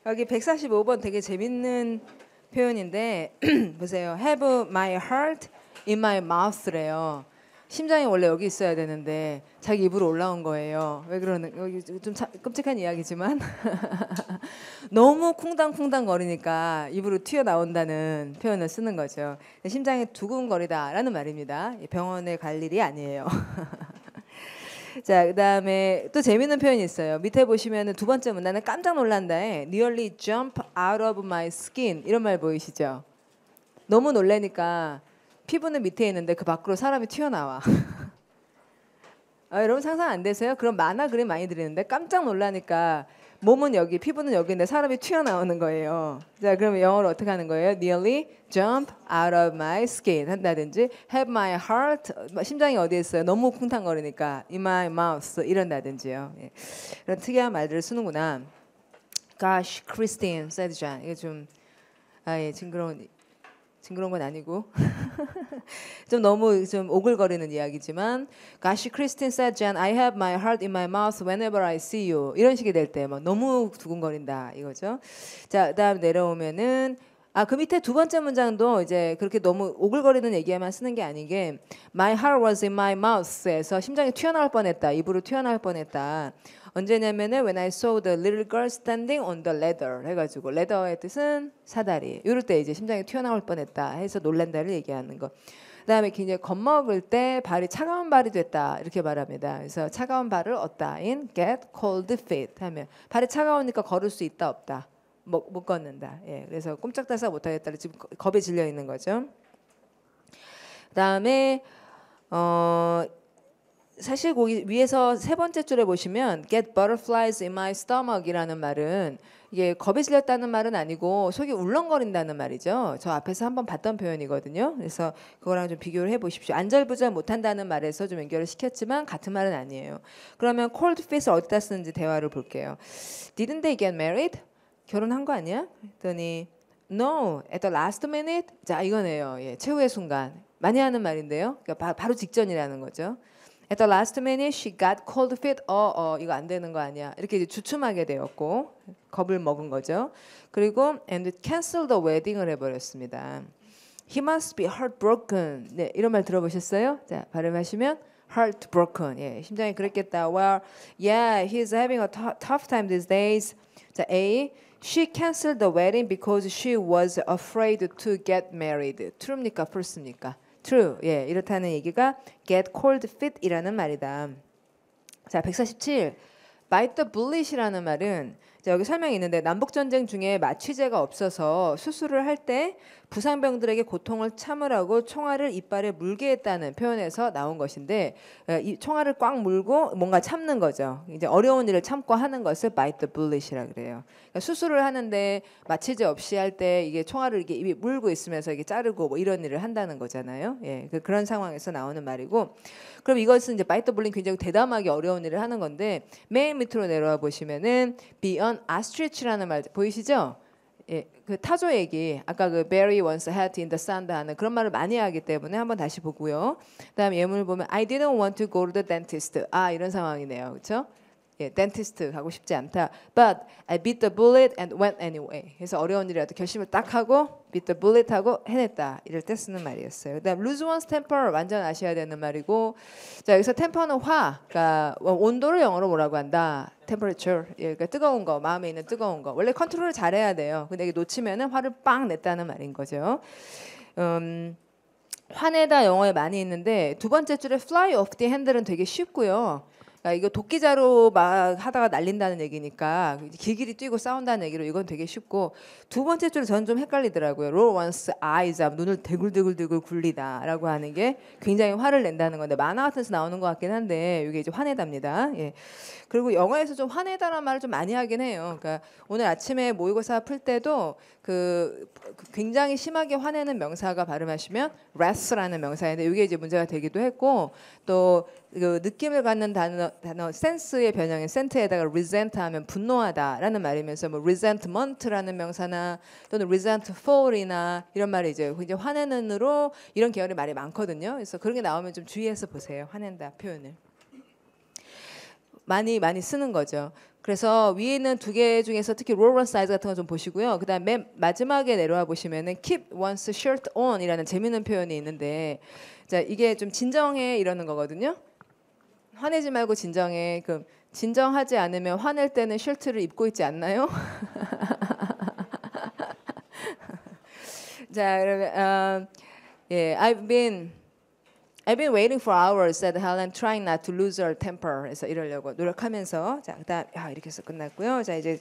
여기 145번 되게 재밌는 표현인데 보세요. Have my heart in my mouth래요. 심장이 원래 여기 있어야 되는데 자기 입으로 올라온 거예요. 왜 그러는? 여기 좀 끔찍한 이야기지만 너무 쿵당쿵당 거리니까 입으로 튀어나온다는 표현을 쓰는 거죠. 심장이 두근거리다라는 말입니다. 병원에 갈 일이 아니에요. 자, 그다음에 또 재밌는 표현이 있어요. 밑에 보시면은 두 번째 문단은 깜짝 놀란다에 nearly jump out of my skin 이런 말 보이시죠? 너무 놀래니까 피부는 밑에 있는데 그 밖으로 사람이 튀어나와. 여러분 상상 안 되세요? 그런 만화 그림 많이 드리는데 깜짝 놀라니까 몸은 여기, 피부는 여기인데 사람이 튀어나오는 거예요. 자, 그러면 영어로 어떻게 하는 거예요? Nearly jump out of my skin 한다든지 have my heart, 심장이 어디에 있어요? 너무 쿵탕거리니까 in my mouth 이런다든지요. 예. 이런 특이한 말들을 쓰는구나. Gosh, Christine, said John. 이게 좀 징그러운 건 아니고 좀 너무 좀 오글거리는 이야기지만 Gosh, Christine said, Jan, I have my heart in my mouth whenever I see you. 이런 식이 될 때 막 너무 두근거린다 이거죠. 자, 그다음 내려오면은 그 밑에 두 번째 문장도 이제 그렇게 너무 오글거리는 얘기에만 쓰는 게 아니게 My heart was in my mouth에서 심장이 튀어나올 뻔했다. 입으로 튀어나올 뻔했다. 언제냐면은 when I saw the little girl standing on the ladder 해가지고 ladder의 뜻은 사다리. 이럴 때 이제 심장이 튀어나올 뻔했다 해서 놀란다를 얘기하는 거. 그다음에 이제 겁먹을 때 발이 차가운 발이 됐다 이렇게 말합니다. 그래서 차가운 발을 얻다 in get cold feet 하면 발이 차가우니까 걸을 수 있다 없다 못 걷는다. 예, 그래서 꼼짝달싹 못하겠다. 지금 겁에 질려 있는 거죠. 그다음에 사실 거기 위에서 세 번째 줄에 보시면 get butterflies in my stomach이라는 말은 이게 겁에 질렸다는 말은 아니고 속이 울렁거린다는 말이죠. 저 앞에서 한번 봤던 표현이거든요. 그래서 그거랑 좀 비교를 해보십시오. 안절부절 못한다는 말에서 좀 연결을 시켰지만 같은 말은 아니에요. 그러면 cold feet을 어디다 쓰는지 대화를 볼게요. Didn't they get married? 결혼한 거 아니야? 했더니 No, at the last minute. 자, 이거네요. 예, 최후의 순간. 많이 하는 말인데요. 그러니까 바로 직전이라는 거죠. At the last minute, she got cold feet. 이거 안 되는 거 아니야. 이렇게 이제 주춤하게 되었고 겁을 먹은 거죠. 그리고 and cancel the wedding을 해버렸습니다. He must be heartbroken. 네, 이런 말 들어보셨어요? 자, 발음하시면 heartbroken. 예, 심장이 그랬겠다. Well, yeah, he's having a tough time these days. 자, A. She canceled the wedding because she was afraid to get married. true입니까? false입니까? True. 예, 이렇다는 얘기가 get cold feet이라는 말이다. 자, 147. bite the bullet이라는 말은 자, 여기 설명이 있는데 남북 전쟁 중에 마취제가 없어서 수술을 할 때 부상병들에게 고통을 참으라고 총알을 이빨에 물게 했다는 표현에서 나온 것인데 이 총알을 꽉 물고 뭔가 참는 거죠. 이제 어려운 일을 참고 하는 것을 bite the bullet이라 그래요. 그러니까 수술을 하는데 마취제 없이 할 때 이게 총알을 이렇게 입에 물고 있으면서 이게 자르고 뭐 이런 일을 한다는 거잖아요. 예, 그런 상황에서 나오는 말이고. 그럼 이것은 이제 bite the bullet 굉장히 대담하게 어려운 일을 하는 건데 맨 밑으로 내려와 보시면은 be an ostrich라는 말 보이시죠? 예, 그 타조 얘기 아까 그 Barry once had in the sand 하는 그런 말을 많이 하기 때문에 한번 다시 보고요. 그다음 예문을 보면 I didn't want to go to the dentist. 이런 상황이네요, 그렇죠? 예, dentist 가고 싶지 않다. But I bit the bullet and went anyway. 그래서 어려운 일이라도 결심을 딱 하고 bit the bullet 하고 해냈다. 이럴 때 쓰는 말이었어요. 그다음 lose one's temper 완전 아셔야 되는 말이고, 자 여기서 temper는 화, 그러니까 온도를 영어로 뭐라고 한다? temperature. 예, 그러니까 뜨거운 거, 마음에 있는 뜨거운 거. 원래 컨트롤을 잘해야 돼요. 근데 이게 놓치면은 화를 빵 냈다는 말인 거죠. 화내다 영어에 많이 있는데 두 번째 줄에 fly off the handle은 되게 쉽고요. 그러니까 이거 도끼자루 막 하다가 날린다는 얘기니까 길길이 뛰고 싸운다는 얘기로 이건 되게 쉽고, 두 번째 줄은 저는 좀 헷갈리더라고요. roll one's eyes up, 눈을 대굴대굴대굴 굴리다라고 하는 게 굉장히 화를 낸다는 건데 만화 같은 데서 나오는 것 같긴 한데 이게 이제 화내답니다. 예. 그리고 영어에서 좀 화내다라는 말을 좀 많이 하긴 해요. 그러니까 오늘 아침에 모의고사 풀 때도 그 굉장히 심하게 화내는 명사가 발음하시면 wrath라는 명사인데 이게 이제 문제가 되기도 했고, 또 그 느낌을 갖는 단어 sense의 변형인 sent에다가 resent 하면 분노하다라는 말이면서 뭐 resentment라는 명사나 또는 resentful이나 이런 말이 이제 굉장히 화내는으로 이런 계열의 말이 많거든요. 그래서 그런 게 나오면 좀 주의해서 보세요. 화낸다 표현을. 많이 쓰는 거죠. 그래서 위에 있는 두 개 중에서 특히 롤런 사이즈 같은 거 좀 보시고요. 그다음 맨 마지막에 내려와 보시면은 keep one's shirt on이라는 재미있는 표현이 있는데, 자 이게 좀 진정해 이러는 거거든요. 화내지 말고 진정해. 그 진정하지 않으면 화낼 때는 셔츠를 입고 있지 않나요? 자 그러면 예, I've been waiting for hours, said Helen, trying not to lose her temper. 그래서 이러려고 노력하면서 자 그다음 이렇게 해서 끝났고요. 자 이제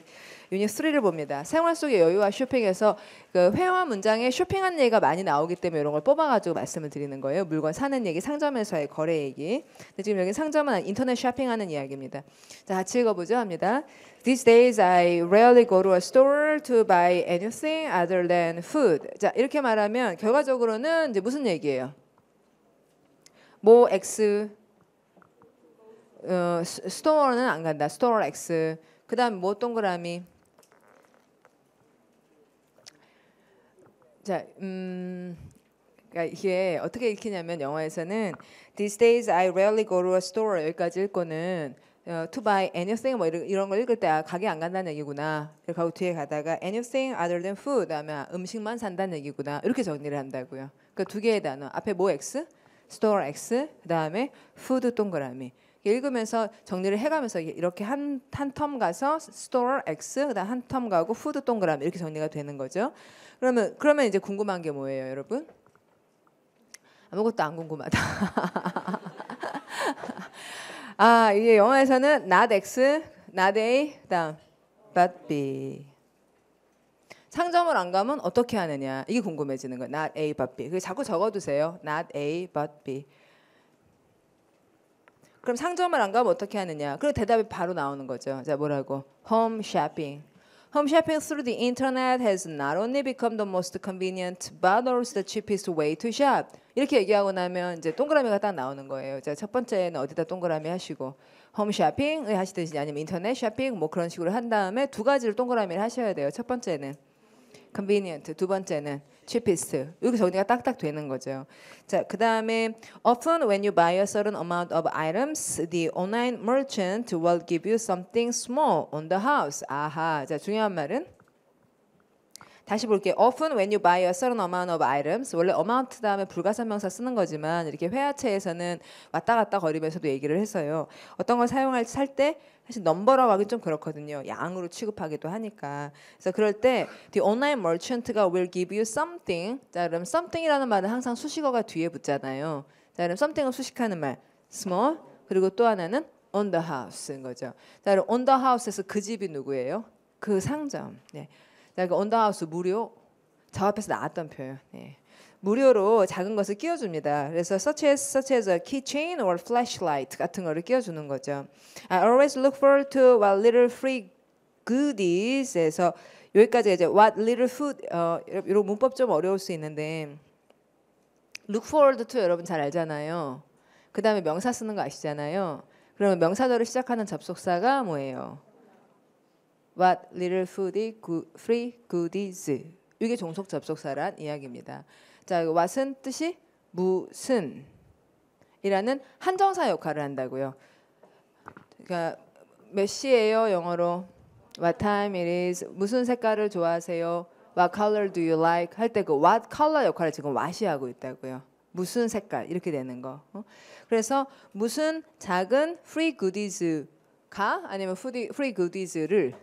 유닛 3를 봅니다. 생활 속의 여유와 쇼핑에서 그 회화 문장에 쇼핑하는 얘기가 많이 나오기 때문에 이런 걸 뽑아가지고 말씀을 드리는 거예요. 물건 사는 얘기, 상점에서의 거래 얘기. 근데 지금 여기 상점은 인터넷 쇼핑하는 이야기입니다. 자 같이 읽어보죠. 합니다. These days I rarely go to a store to buy anything other than food. 자 이렇게 말하면 결과적으로는 이제 무슨 얘기예요? 모 X 스토어는 안 간다. 스토어 X. 그다음 뭐 동그라미. 자, 그러니까 이게 어떻게 읽히냐면 영어에서는 These days I rarely go to a store 여기까지 읽고는 to buy anything 뭐 이런 걸 읽을 때 가게 안 간다는 얘기구나. 이렇게 하고 뒤에 가다가 anything other than food 하면 음식만 산다는 얘기구나. 이렇게 정리를 한다고요. 그러니까 두 개의 단어. 앞에 뭐 X? 스토어 X 그다음에 푸드 동그라미 읽으면서 정리를 해가면서 이렇게 한 텀 가서 스토어 X 그다음 한 텀 가고 푸드 동그라미 이렇게 정리가 되는 거죠. 그러면 이제 궁금한 게 뭐예요, 여러분? 아무것도 안 궁금하다. 이게 영어에서는 not X, not A, 그다음 but B. 상점을 안 가면 어떻게 하느냐 이게 궁금해지는 거예요. Not A but B. 그 자꾸 적어두세요. Not A but B. 그럼 상점을 안 가면 어떻게 하느냐? 그리고 대답이 바로 나오는 거죠. 자 뭐라고? Home shopping. Home shopping through the internet has not only become the most convenient but also the cheapest way to shop. 이렇게 얘기하고 나면 이제 동그라미가 딱 나오는 거예요. 자 첫 번째는 어디다 동그라미 하시고 홈 쇼핑을 하시든지 아니면 인터넷 쇼핑 뭐 그런 식으로 한 다음에 두 가지를 동그라미를 하셔야 돼요. 첫 번째는 convenient, 두 번째는 cheapest. 이렇게 정리가 딱딱 되는 거죠. 자, 그다음에 often when you buy a certain amount of items, the online merchant will give you something small on the house. 아하. 자, 중요한 말은 다시 볼게요. Often when you buy a certain amount of items, 원래 amount 다음에 불가산명사 쓰는 거지만 이렇게 회화체에서는 왔다 갔다 거리면서도 얘기를 했어요. 어떤 걸 살 때 사실 넘버라고 하긴 좀 그렇거든요. 양으로 취급하기도 하니까. 그래서 그럴 때 the online merchant가 will give you something. 자, 그럼 something이라는 말은 항상 수식어가 뒤에 붙잖아요. 자, 그럼 something은 수식하는 말 small 그리고 또 하나는 on the house인 거죠. 자, 그럼 on the house에서 그 집이 누구예요? 그 상점. 네. 자, 그 on the house 무료. 저 앞에서 나왔던 표현. 네. 무료로 작은 것을 끼워줍니다. 그래서 such as a keychain or flashlight 같은 거를 끼워주는 거죠. I always look forward to what little free goodies에서 여기까지 이제 what little food 이런 문법 좀 어려울 수 있는데 look forward to 여러분 잘 알잖아요. 그 다음에 명사 쓰는 거 아시잖아요. 그러면 명사절을 시작하는 접속사가 뭐예요? What little free goodies. 이게 종속 접속사란 이야기입니다. 자, what은 뜻이 무슨 이라는 한정사 역할을 한다고요. 그러니까 몇 시예요? 영어로 What time it is. 무슨 색깔을 좋아하세요? What color do you like? 할 때 그 what color 역할을 지금 what이 하고 있다고요. 무슨 색깔 이렇게 되는 거. 그래서 무슨 작은 free goodies가 아니면 free goodies를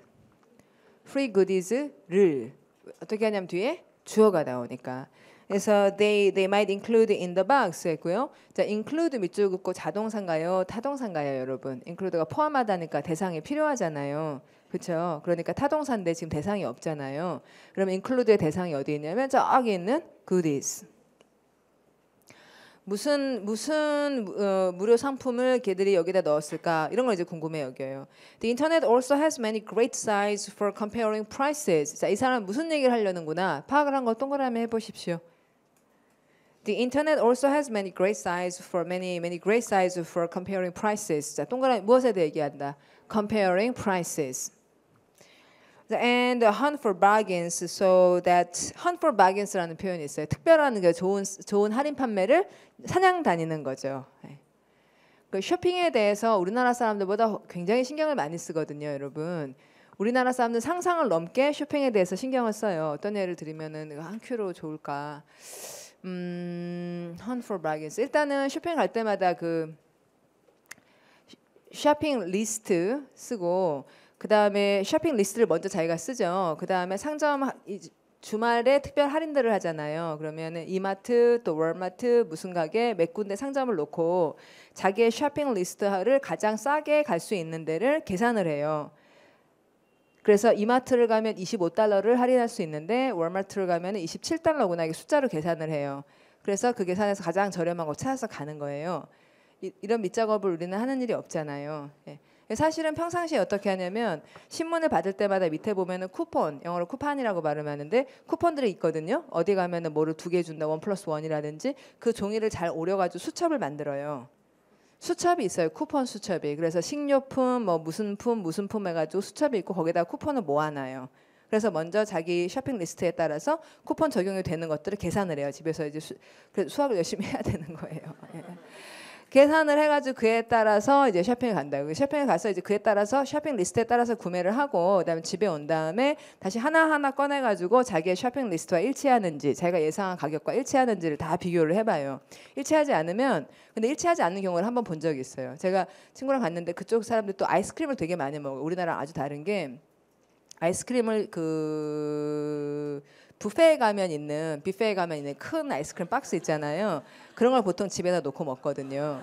어떻게 하냐면 뒤에 주어가 나오니까. 그래서 they might include in the box 했고요. 자, include 밑줄 긋고 자동사인가요? 타동사인가요, 여러분? include가 포함하다니까 대상이 필요하잖아요. 그렇죠? 그러니까 타동사인데 지금 대상이 없잖아요. 그러면 include의 대상이 어디 있냐면 저기 있는 goodies. 무슨 무료 상품을 걔들이 여기다 넣었을까 이런 걸 이제 궁금해 여겨요. The internet also has many great sites for comparing prices. 자, 이 사람 무슨 얘기를 하려는구나 파악을 한 거 동그라미 해보십시오. The internet also has many great sites for great sites for comparing prices. 자, 동그라미 무엇에 대해 얘기한다? Comparing prices. And hunt for bargains, so that hunt for bargains라는 표현이 있어요. 특별한 게 좋은 할인 판매를 사냥 다니는 거죠. 그 쇼핑에 대해서 우리나라 사람들보다 굉장히 신경을 많이 쓰거든요, 여러분. 우리나라 사람들 상상을 넘게 쇼핑에 대해서 신경을 써요. 어떤 예를 들면은 한 큐로 좋을까? Hunt for bargains. 일단은 쇼핑 갈 때마다 그 쇼핑 리스트 쓰고 그 다음에 쇼핑 리스트를 먼저 자기가 쓰죠. 그 다음에 상점 주말에 특별 할인들을 하잖아요. 그러면은 이마트 또 월마트 무슨 가게 몇 군데 상점을 놓고 자기의 쇼핑 리스트를 가장 싸게 갈 수 있는 데를 계산을 해요. 그래서 이마트를 가면 $25를 할인할 수 있는데 월마트를 가면 $27구나 이게 숫자로 계산을 해요. 그래서 그 계산에서 가장 저렴한 거 찾아서 가는 거예요. 이런 밑작업을 우리는 하는 일이 없잖아요. 예. 사실은 평상시에 어떻게 하냐면 신문을 받을 때마다 밑에 보면은 쿠폰, 영어로 쿠판이라고 발음하는데 쿠폰들이 있거든요. 어디 가면은 뭐를 2개 준다, 1+1이라든지 그 종이를 잘 오려가지고 수첩을 만들어요. 수첩이 있어요. 쿠폰 수첩이. 그래서 식료품, 뭐 무슨 품 해가지고 수첩이 있고 거기다 쿠폰을 모아놔요. 그래서 먼저 자기 쇼핑 리스트에 따라서 쿠폰 적용이 되는 것들을 계산을 해요. 집에서 이제 수학을 열심히 해야 되는 거예요. 예. 계산을 해가지고 그에 따라서 이제 쇼핑을 간다고. 쇼핑에 가서 이제 그에 따라서 쇼핑 리스트에 따라서 구매를 하고 그다음에 집에 온 다음에 다시 하나하나 꺼내가지고 자기의 쇼핑 리스트와 일치하는지 자기가 예상한 가격과 일치하는지를 다 비교를 해봐요. 일치하지 않으면 근데 일치하지 않는 경우를 한번 본 적이 있어요. 제가 친구랑 갔는데 그쪽 사람들 또 아이스크림을 되게 많이 먹어요. 우리나라랑 아주 다른 게 아이스크림을 그 뷔페에 가면 있는 큰 아이스크림 박스 있잖아요. 그런 걸 보통 집에다 놓고 먹거든요.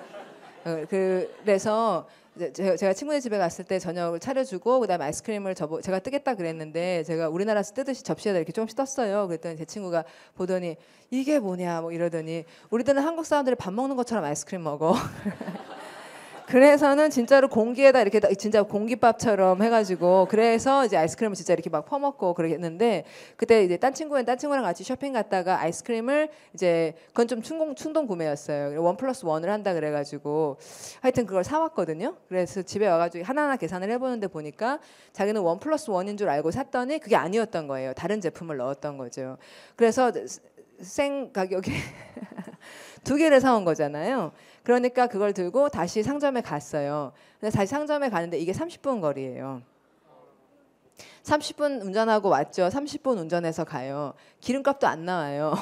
그래서 제가 친구네 집에 갔을 때 저녁을 차려주고 그다음에 아이스크림을 제가 뜨겠다 그랬는데 제가 우리나라에서 뜨듯이 접시에다 이렇게 조금씩 떴어요. 그랬더니 제 친구가 보더니 이게 뭐냐 뭐 이러더니 우리들은 한국 사람들이 밥 먹는 것처럼 아이스크림 먹어. 그래서는 진짜로 공기에다 이렇게 진짜 공깃밥처럼 해가지고 그래서 이제 아이스크림을 진짜 이렇게 막 퍼먹고 그러겠는데 그때 이제 딴 친구랑 같이 쇼핑 갔다가 아이스크림을 이제 그건 좀 충동 구매였어요. 1+1을 한다 그래가지고 하여튼 그걸 사왔거든요. 그래서 집에 와가지고 하나하나 계산을 해보는데 보니까 자기는 1+1인 줄 알고 샀더니 그게 아니었던 거예요. 다른 제품을 넣었던 거죠. 그래서 생 가격에 2개를 사온 거잖아요. 그러니까 그걸 들고 다시 상점에 갔어요. 근데 다시 상점에 가는데 이게 30분 거리예요. 30분 운전하고 왔죠. 30분 운전해서 가요. 기름값도 안 나와요.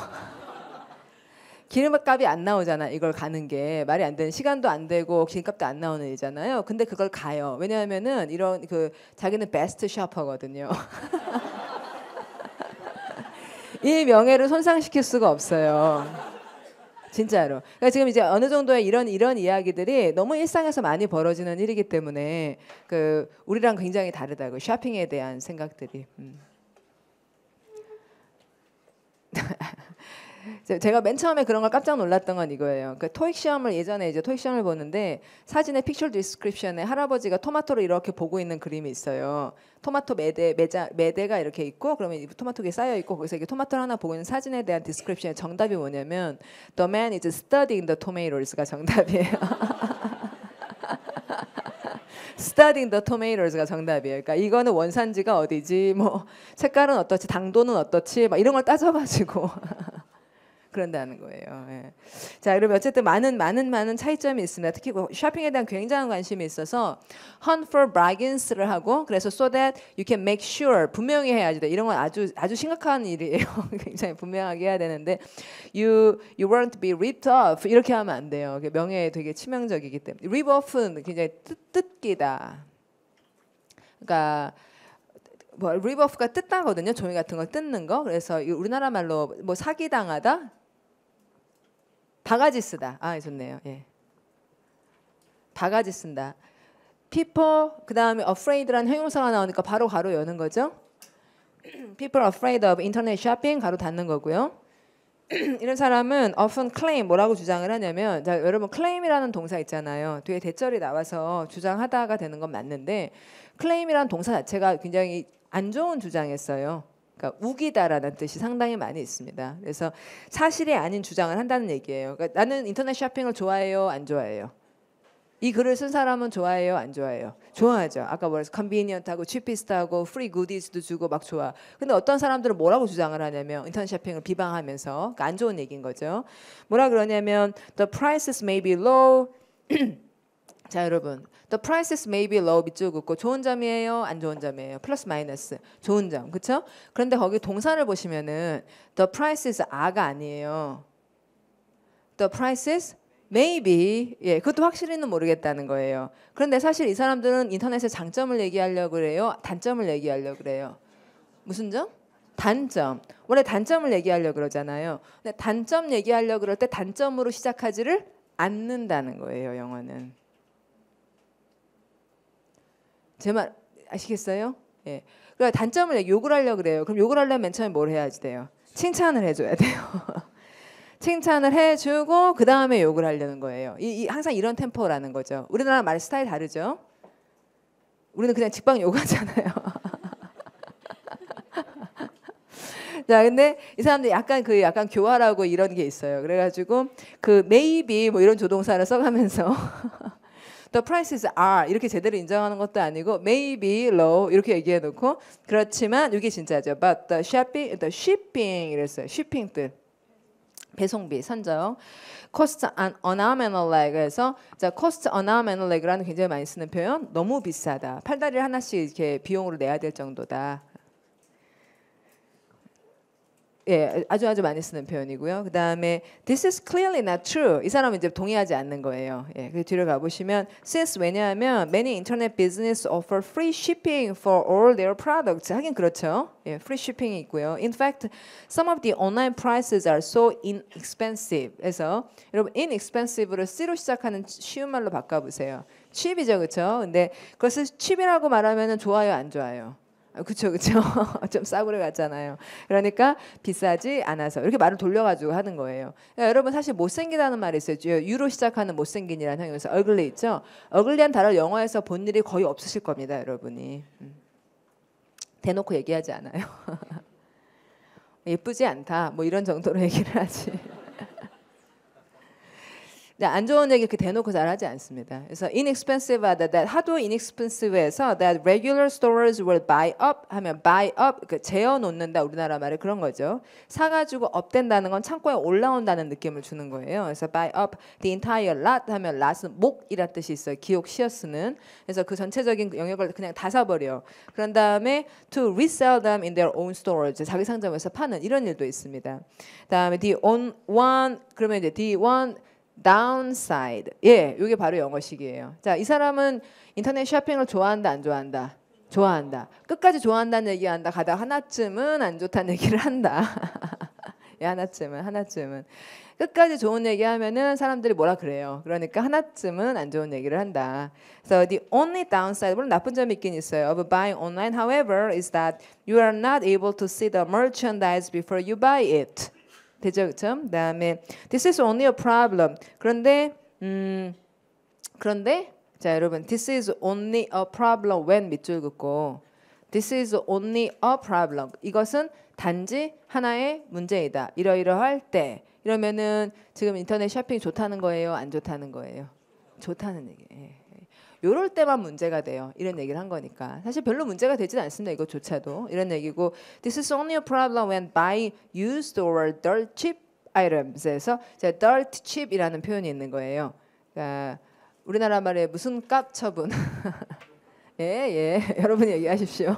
기름값이 안 나오잖아. 이걸 가는 게 말이 안 되는 시간도 안 되고 기름값도 안 나오는 일이잖아요. 근데 그걸 가요. 왜냐하면은 이런 자기는 베스트 셔퍼거든요. 이 명예를 손상시킬 수가 없어요. 진짜로. 그러니까 지금 이제 어느 정도의 이런 이야기들이 너무 일상에서 많이 벌어지는 일이기 때문에 우리랑 굉장히 다르다고 쇼핑에 대한 생각들이. 제가 맨 처음에 그런 걸 깜짝 놀랐던 건 이거예요. 토익 시험을 예전에 이제 토익 시험을 보는데 사진의 픽처 디스크립션에 할아버지가 토마토를 이렇게 보고 있는 그림이 있어요. 토마토 매대가 이렇게 있고 그러면 토마토가 쌓여 있고 거기서 이게 토마토를 하나 보고 있는 사진에 대한 디스크립션의 정답이 뭐냐면 The man is studying the tomatos가 정답이에요. Studying the tomatos가 정답이에요. 그러니까 이거는 원산지가 어디지, 뭐 색깔은 어떻지, 당도는 어떻지, 막 이런 걸 따져가지고 그런다는 거예요. 예. 자, 그럼 어쨌든 많은 차이점이 있습니다. 특히 쇼핑에 대한 굉장한 관심이 있어서 hunt for bargains를 하고 그래서 so that you can make sure 분명히 해야지 돼. 이런 건 아주 심각한 일이에요. 굉장히 분명하게 해야 되는데 you weren't be ripped off 이렇게 하면 안 돼요. 명예에 되게 치명적이기 때문에 rip off는 굉장히 뜯기다. 그러니까 뭐 rip off가 뜯다거든요. 종이 같은 걸 뜯는 거. 그래서 우리나라 말로 뭐 사기 당하다. 바가지 쓰다. 아, 좋네요. 예. 바가지 쓴다. people 그다음에 afraid라는 형용사가 나오니까 바로 가로 여는 거죠. people afraid of internet shopping 가로 닫는 거고요. 이런 사람은 often claim 뭐라고 주장을 하냐면 자, 여러분 claim이라는 동사 있잖아요. 뒤에 대절이 나와서 주장하다가 되는 건 맞는데 claim이라는 동사 자체가 굉장히 안 좋은 주장이었어요. 그러니까 우기다라는 뜻이 상당히 많이 있습니다. 그래서 사실이 아닌 주장을 한다는 얘기예요. 그러니까 나는 인터넷 쇼핑을 좋아해요, 안 좋아해요? 이 글을 쓴 사람은 좋아해요, 안 좋아해요? 좋아하죠. 아까 뭐랬어? 컨비니언트하고 치피스트하고 프리 구디즈도 주고 막 좋아. 근데 어떤 사람들은 뭐라고 주장을 하냐면 인터넷 쇼핑을 비방하면서 그러니까 안 좋은 얘기인 거죠. 뭐라 그러냐면 the prices may be low 자 여러분, the prices may be low 밑줄 긋고 좋은 점이에요, 안 좋은 점이에요? 플러스 마이너스 좋은 점, 그렇죠? 그런데 거기 동사를 보시면은 the prices are가 아니에요. the prices maybe, 예, 그것도 확실히는 모르겠다는 거예요. 그런데 사실 이 사람들은 인터넷의 장점을 얘기하려고 그래요, 단점을 얘기하려고 그래요? 무슨 점? 단점. 원래 단점을 얘기하려고 그러잖아요. 근데 단점 얘기하려고 그럴 때 단점으로 시작하지를 않는다는 거예요, 영어는. 제 말 아시겠어요? 예. 그러니까 단점을 욕을 하려고 그래요. 그럼 욕을 하려면 맨 처음에 뭘 해야지 돼요? 칭찬을 해줘야 돼요. 칭찬을 해주고 그 다음에 욕을 하려는 거예요. 항상 이런 템포라는 거죠. 우리나라 말 스타일 다르죠? 우리는 그냥 직방 욕하잖아요. 자, 근데 이 사람들 약간 약간 교활하고 이런 게 있어요. 그래가지고 그 maybe 뭐 이런 조동사를 써가면서 the prices are 이렇게 제대로 인정하는 것도 아니고 maybe low 이렇게 얘기해 놓고 그렇지만 이게 진짜죠. But the shipping 이랬어요. shipping 뜻. 배송비, 선적. cost an arm and a leg. 그래서 자, cost an arm and a leg라는 굉장히 많이 쓰는 표현. 너무 비싸다. 팔다리를 하나씩 이렇게 비용으로 내야 될 정도다. 예, 아주 많이 쓰는 표현이고요. 그 다음에 this is clearly not true. 이 사람은 이제 동의하지 않는 거예요. 예, 그 뒤로 가보시면 since 왜냐하면 many internet business offer free shipping for all their products. 하긴 그렇죠. 예, free shipping이 있고요. In fact, some of the online prices are so inexpensive. 그래서 여러분 inexpensive를 C로 시작하는 쉬운 말로 바꿔보세요. cheap이죠, 그렇죠? 근데 그것을 cheap이라고 말하면은 좋아요, 안 좋아요? 그렇죠. 좀 싸구려 같잖아요. 그러니까 비싸지 않아서 이렇게 말을 돌려가지고 하는 거예요. 그러니까 여러분 사실 못생기다는 말이 있어요. 유로 시작하는 못생긴이라는 형용사 ugly 있죠. ugly한 단어를 영어에서 본 일이 거의 없으실 겁니다, 여러분이. 대놓고 얘기하지 않아요. 예쁘지 않다. 뭐 이런 정도로 얘기를 하지. 안 좋은 얘기 이렇게 대놓고 잘 하지 않습니다. 그래서 inexpensive 하다, that 하도 inexpensive해서 that regular stores will buy up 하면 buy up 그 재어 놓는다 우리나라 말에 그런 거죠. 사가지고 업된다는 건 창고에 올라온다는 느낌을 주는 거예요. 그래서 buy up the entire lot 하면 lot은 목이라 뜻이 있어요. 기옥 시어스는. 그래서 그 전체적인 영역을 그냥 다 사버려. 그런 다음에 to resell them in their own stores 자기 상점에서 파는 이런 일도 있습니다. 다음에 the on one 그러면 이제 the one downside. 예, 이게 바로 영어식이에요. 자, 이 사람은 인터넷 쇼핑을 좋아한다, 안 좋아한다? 좋아한다. 끝까지 좋아한다는 얘기한다. 가다 하나쯤은 안 좋다는 얘기를 한다. 예, 하나쯤은. 끝까지 좋은 얘기하면은 사람들이 뭐라 그래요. 그러니까 하나쯤은 안 좋은 얘기를 한다. So the only downside, 물론 나쁜 점이 있긴 있어요. Of buying online, however, is that you are not able to see the merchandise before you buy it. 되죠, 그렇죠? 그다음에 this is only a problem. 그런데 자 여러분, this is only a problem when 밑줄 긋고 this is only a problem. 이것은 단지 하나의 문제이다. 이러이러할 때 이러면은 지금 인터넷 쇼핑이 좋다는 거예요, 안 좋다는 거예요? 좋다는 얘기예요. 요럴 때만 문제가 돼요. 이런 얘기를 한 거니까. 사실 별로 문제가 되진 않습니다. 이것조차도. 이런 얘기고 This is only a problem when buying used or dirt cheap items에서 dirt cheap이라는 표현이 있는 거예요. 그러니까 우리나라 말에 무슨 값 처분. 예. 여러분이 얘기하십시오.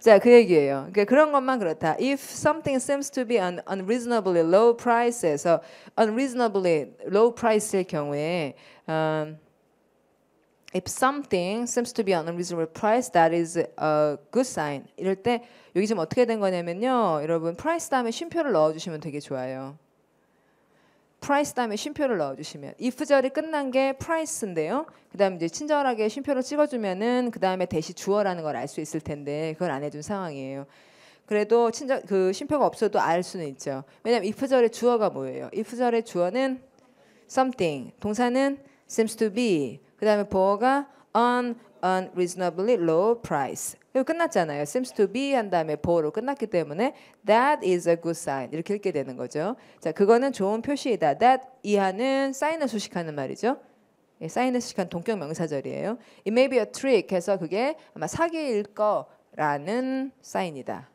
자, 그 얘기예요. 그러니까 그런 것만 그렇다. If something seems to be an unreasonably low price에서 unreasonably low price일 경우에 If something seems to be an unreasonable price, that is a good sign. 이럴 때 여기 지금 어떻게 된 거냐면요. 여러분 price 다음에 쉼표를 넣어주시면 되게 좋아요. price 다음에 쉼표를 넣어주시면 if절이 끝난 게 price인데요. 그 다음에 이제 친절하게 쉼표를 찍어주면은 그 다음에 대시 주어라는 걸 알 수 있을 텐데 그걸 안 해준 상황이에요. 그래도 그 쉼표가 없어도 알 수는 있죠. 왜냐하면 if절의 주어가 뭐예요? if절의 주어는 something, 동사는 seems to be, 그 다음에 보어가 unreasonably low price. 이거 끝났잖아요. seems to be 한 다음에 보어로 끝났기 때문에 that is a good sign 이렇게 읽게 되는 거죠. 자, 그거는 좋은 표시이다. that 이하는 사인을 수식하는 말이죠. 예, 사인을 수식한 동격 명사절이에요. It may be a trick 해서 그게 아마 사기일 거라는 사인이다.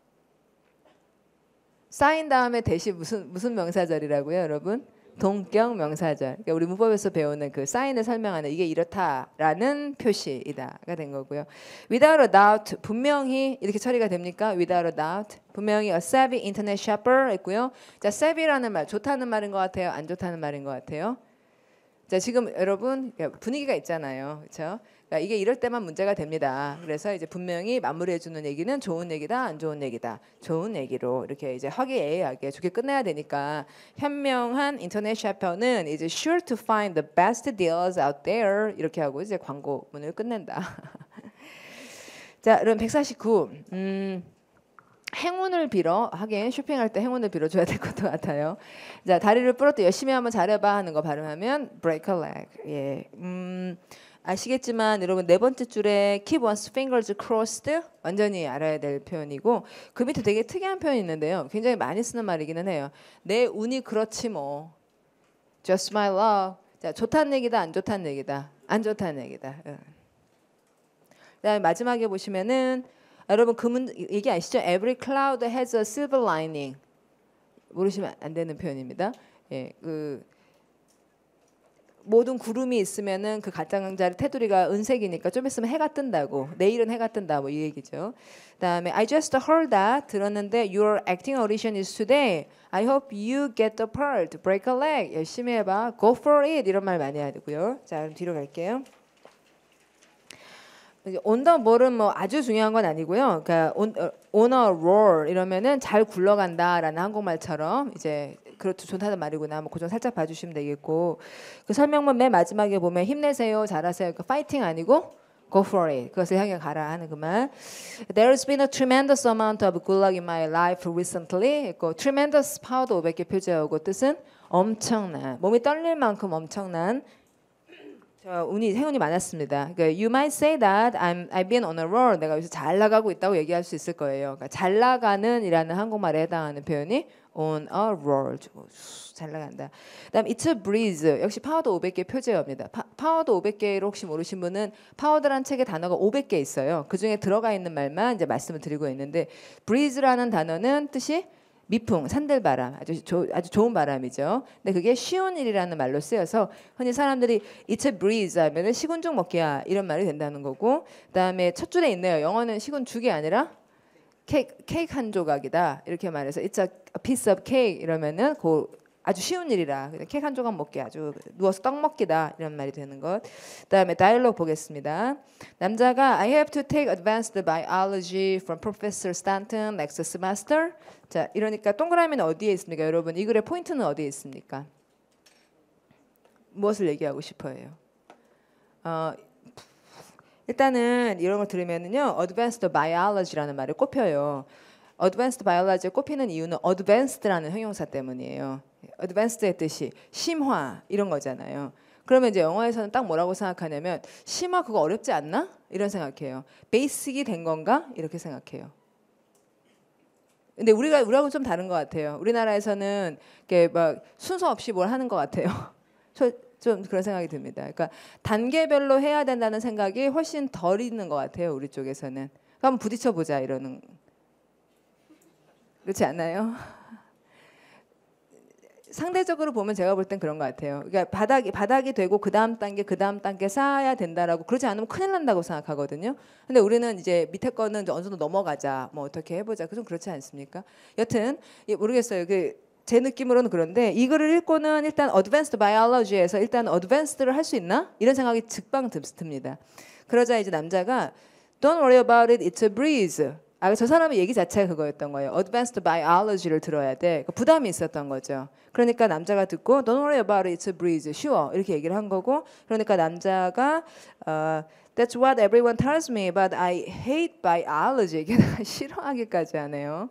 사인 다음에 대시 무슨 명사절이라고요, 여러분? 동격 명사절. 그러니까 우리 문법에서 배우는 그 사인을 설명하는 이게 이렇다라는 표시이다가 된 거고요. Without a doubt 분명히 이렇게 처리가 됩니까? Without a doubt 분명히 a savvy internet shopper 했고요. 자, savvy라는 말 좋다는 말인 것 같아요? 안 좋다는 말인 것 같아요? 자, 지금 여러분 분위기가 있잖아요. 그렇죠? 그러니까 이게 이럴 때만 문제가 됩니다. 그래서 이제 분명히 마무리해 주는 얘기는 좋은 얘기다, 안 좋은 얘기다. 좋은 얘기로 이렇게 이제 화기애애하게 좋게 끝내야 되니까 현명한 인터넷 셔퍼는 이제 sure to find the best deals out there 이렇게 하고 이제 광고문을 끝낸다. 자, 그럼 149. 행운을 빌어 하긴 쇼핑할 때 행운을 빌어줘야 될 것도 같아요. 자, 다리를 부러뜨 열심히 한번 잘해봐 하는 거 발음하면 break a leg. 예, 아시겠지만 여러분 네 번째 줄에 keep one's fingers crossed 완전히 알아야 될 표현이고 그 밑에 되게 특이한 표현이 있는데요. 굉장히 많이 쓰는 말이기는 해요. 내 운이 그렇지 뭐. Just my luck. 자, 좋다는 얘기다, 안 좋다는 얘기다. 안 좋다는 얘기다. 그다음에 마지막에 보시면은 여러분 그 얘기 아시죠? Every cloud has a silver lining. 모르시면 안 되는 표현입니다. 예, 그 모든 구름이 있으면은 그 가장자리 테두리가 은색이니까 좀 있으면 해가 뜬다고. 내일은 해가 뜬다 뭐 이 얘기죠. 그다음에 I just heard that 들었는데 your acting audition is today. I hope you get the part. Break a leg. 열심히 해봐. Go for it. 이런 말 많이 해야 되고요. 자, 그럼 뒤로 갈게요. on the ball은 뭐 아주 중요한 건 아니고요. 그러니까 on a roll 이러면은 잘 굴러간다라는 한국말처럼 이제 그렇죠 좋다는 말이구나. 뭐 그 점 살짝 봐주시면 되겠고 그 설명문 맨 마지막에 보면 힘내세요, 잘하세요. 그 파이팅 아니고 go for it. 그것을 향해 가라 하는 그 말. There's been a tremendous amount of good luck in my life recently. 있고 tremendous 파워도 500개 표제하고 뜻은 엄청난 몸이 떨릴 만큼 엄청난 행운이 많았습니다. 그러니까 you might say that I've been on a roll. 내가 여기서 잘 나가고 있다고 얘기할 수 있을 거예요. 그러니까 잘 나가는이라는 한국말에 해당하는 표현이 on a roll. 잘 나간다. 그다음 it's a breeze. 역시 파워도 500개 표제어입니다. 파워도 500개로 혹시 모르신 분은 파워드란 책에 단어가 500개 있어요. 그 중에 들어가 있는 말만 이제 말씀을 드리고 있는데 breeze라는 단어는 뜻이 미풍, 산들바람, 아주 좋은 바람이죠. 근데 그게 쉬운 일이라는 말로 쓰여서 흔히 사람들이 It's a breeze 하면은 시군죽 먹기야 이런 말이 된다는 거고 그다음에 첫 줄에 있네요. 영어는 시군죽이 아니라 케이크 한 조각이다 이렇게 말해서 It's a piece of cake 이러면은 아주 쉬운 일이라 케이크 한 조각 먹기 아주 누워서 떡 먹기다 이런 말이 되는 것. 그다음에 다이얼로그 보겠습니다. 남자가 I have to take advanced biology from Professor Stanton next semester. 자, 이러니까 동그라미는 어디에 있습니까? 여러분 이 글의 포인트는 어디에 있습니까? 무엇을 얘기하고 싶어요? 일단은 이런 걸 들으면은요, advanced biology라는 말을 꼽혀요. advanced biology에 꼽히는 이유는 advanced라는 형용사 때문이에요. advanced의 뜻이 심화 이런 거잖아요. 그러면 이제 영어에서는 딱 뭐라고 생각하냐면 심화 그거 어렵지 않나? 이런 생각해요. 베이직이 된 건가? 이렇게 생각해요. 근데 우리하고는 좀 다른 것 같아요. 우리나라에서는 이렇게 막 순서 없이 뭘 하는 것 같아요. 좀 그런 생각이 듭니다. 그러니까 단계별로 해야 된다는 생각이 훨씬 덜 있는 것 같아요. 우리 쪽에서는. 한번 부딪혀 보자 이러는. 그렇지 않나요? 상대적으로 보면 제가 볼 땐 그런 것 같아요. 그러니까 바닥이 되고 그 다음 단계 쌓아야 된다라고 그러지 않으면 큰일 난다고 생각하거든요. 근데 우리는 이제 밑에 거는 이제 어느 정도 넘어가자, 뭐 어떻게 해보자, 좀 그렇지 않습니까? 여튼 모르겠어요. 제 느낌으로는 그런데 이 글을 읽고는 일단 Advanced Biology에서 일단 Advanced를 할 수 있나? 이런 생각이 즉방 듭니다. 그러자 이제 남자가 Don't worry about it, it's a breeze. 저 사람의 얘기 자체가 그거였던 거예요. Advanced Biology를 들어야 돼. 부담이 있었던 거죠. 그러니까 남자가 듣고 Don't worry about it, it's a breeze. 쉬워. 이렇게 얘기를 한 거고 그러니까 남자가 That's what everyone tells me, but I hate biology. 게다가 싫어하기까지 하네요.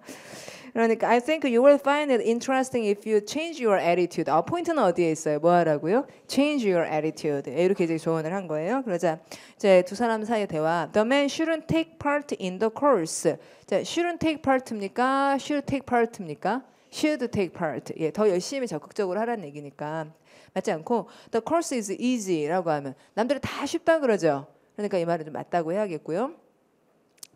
그러니까 I think you will find it interesting if you change your attitude. 포인트는 어디에 있어요? 뭐 하라고요? Change your attitude. 이렇게 이제 조언을 한 거예요. 그러자 이제 두 사람 사이의 대화. The man shouldn't take part in the course. 자, shouldn't take part입니까? should take part입니까? should take part. 예, 더 열심히 적극적으로 하라는 얘기니까 맞지 않고 the course is easy라고 하면 남들이 다 쉽다 그러죠. 그러니까 이 말은 좀 맞다고 해야겠고요.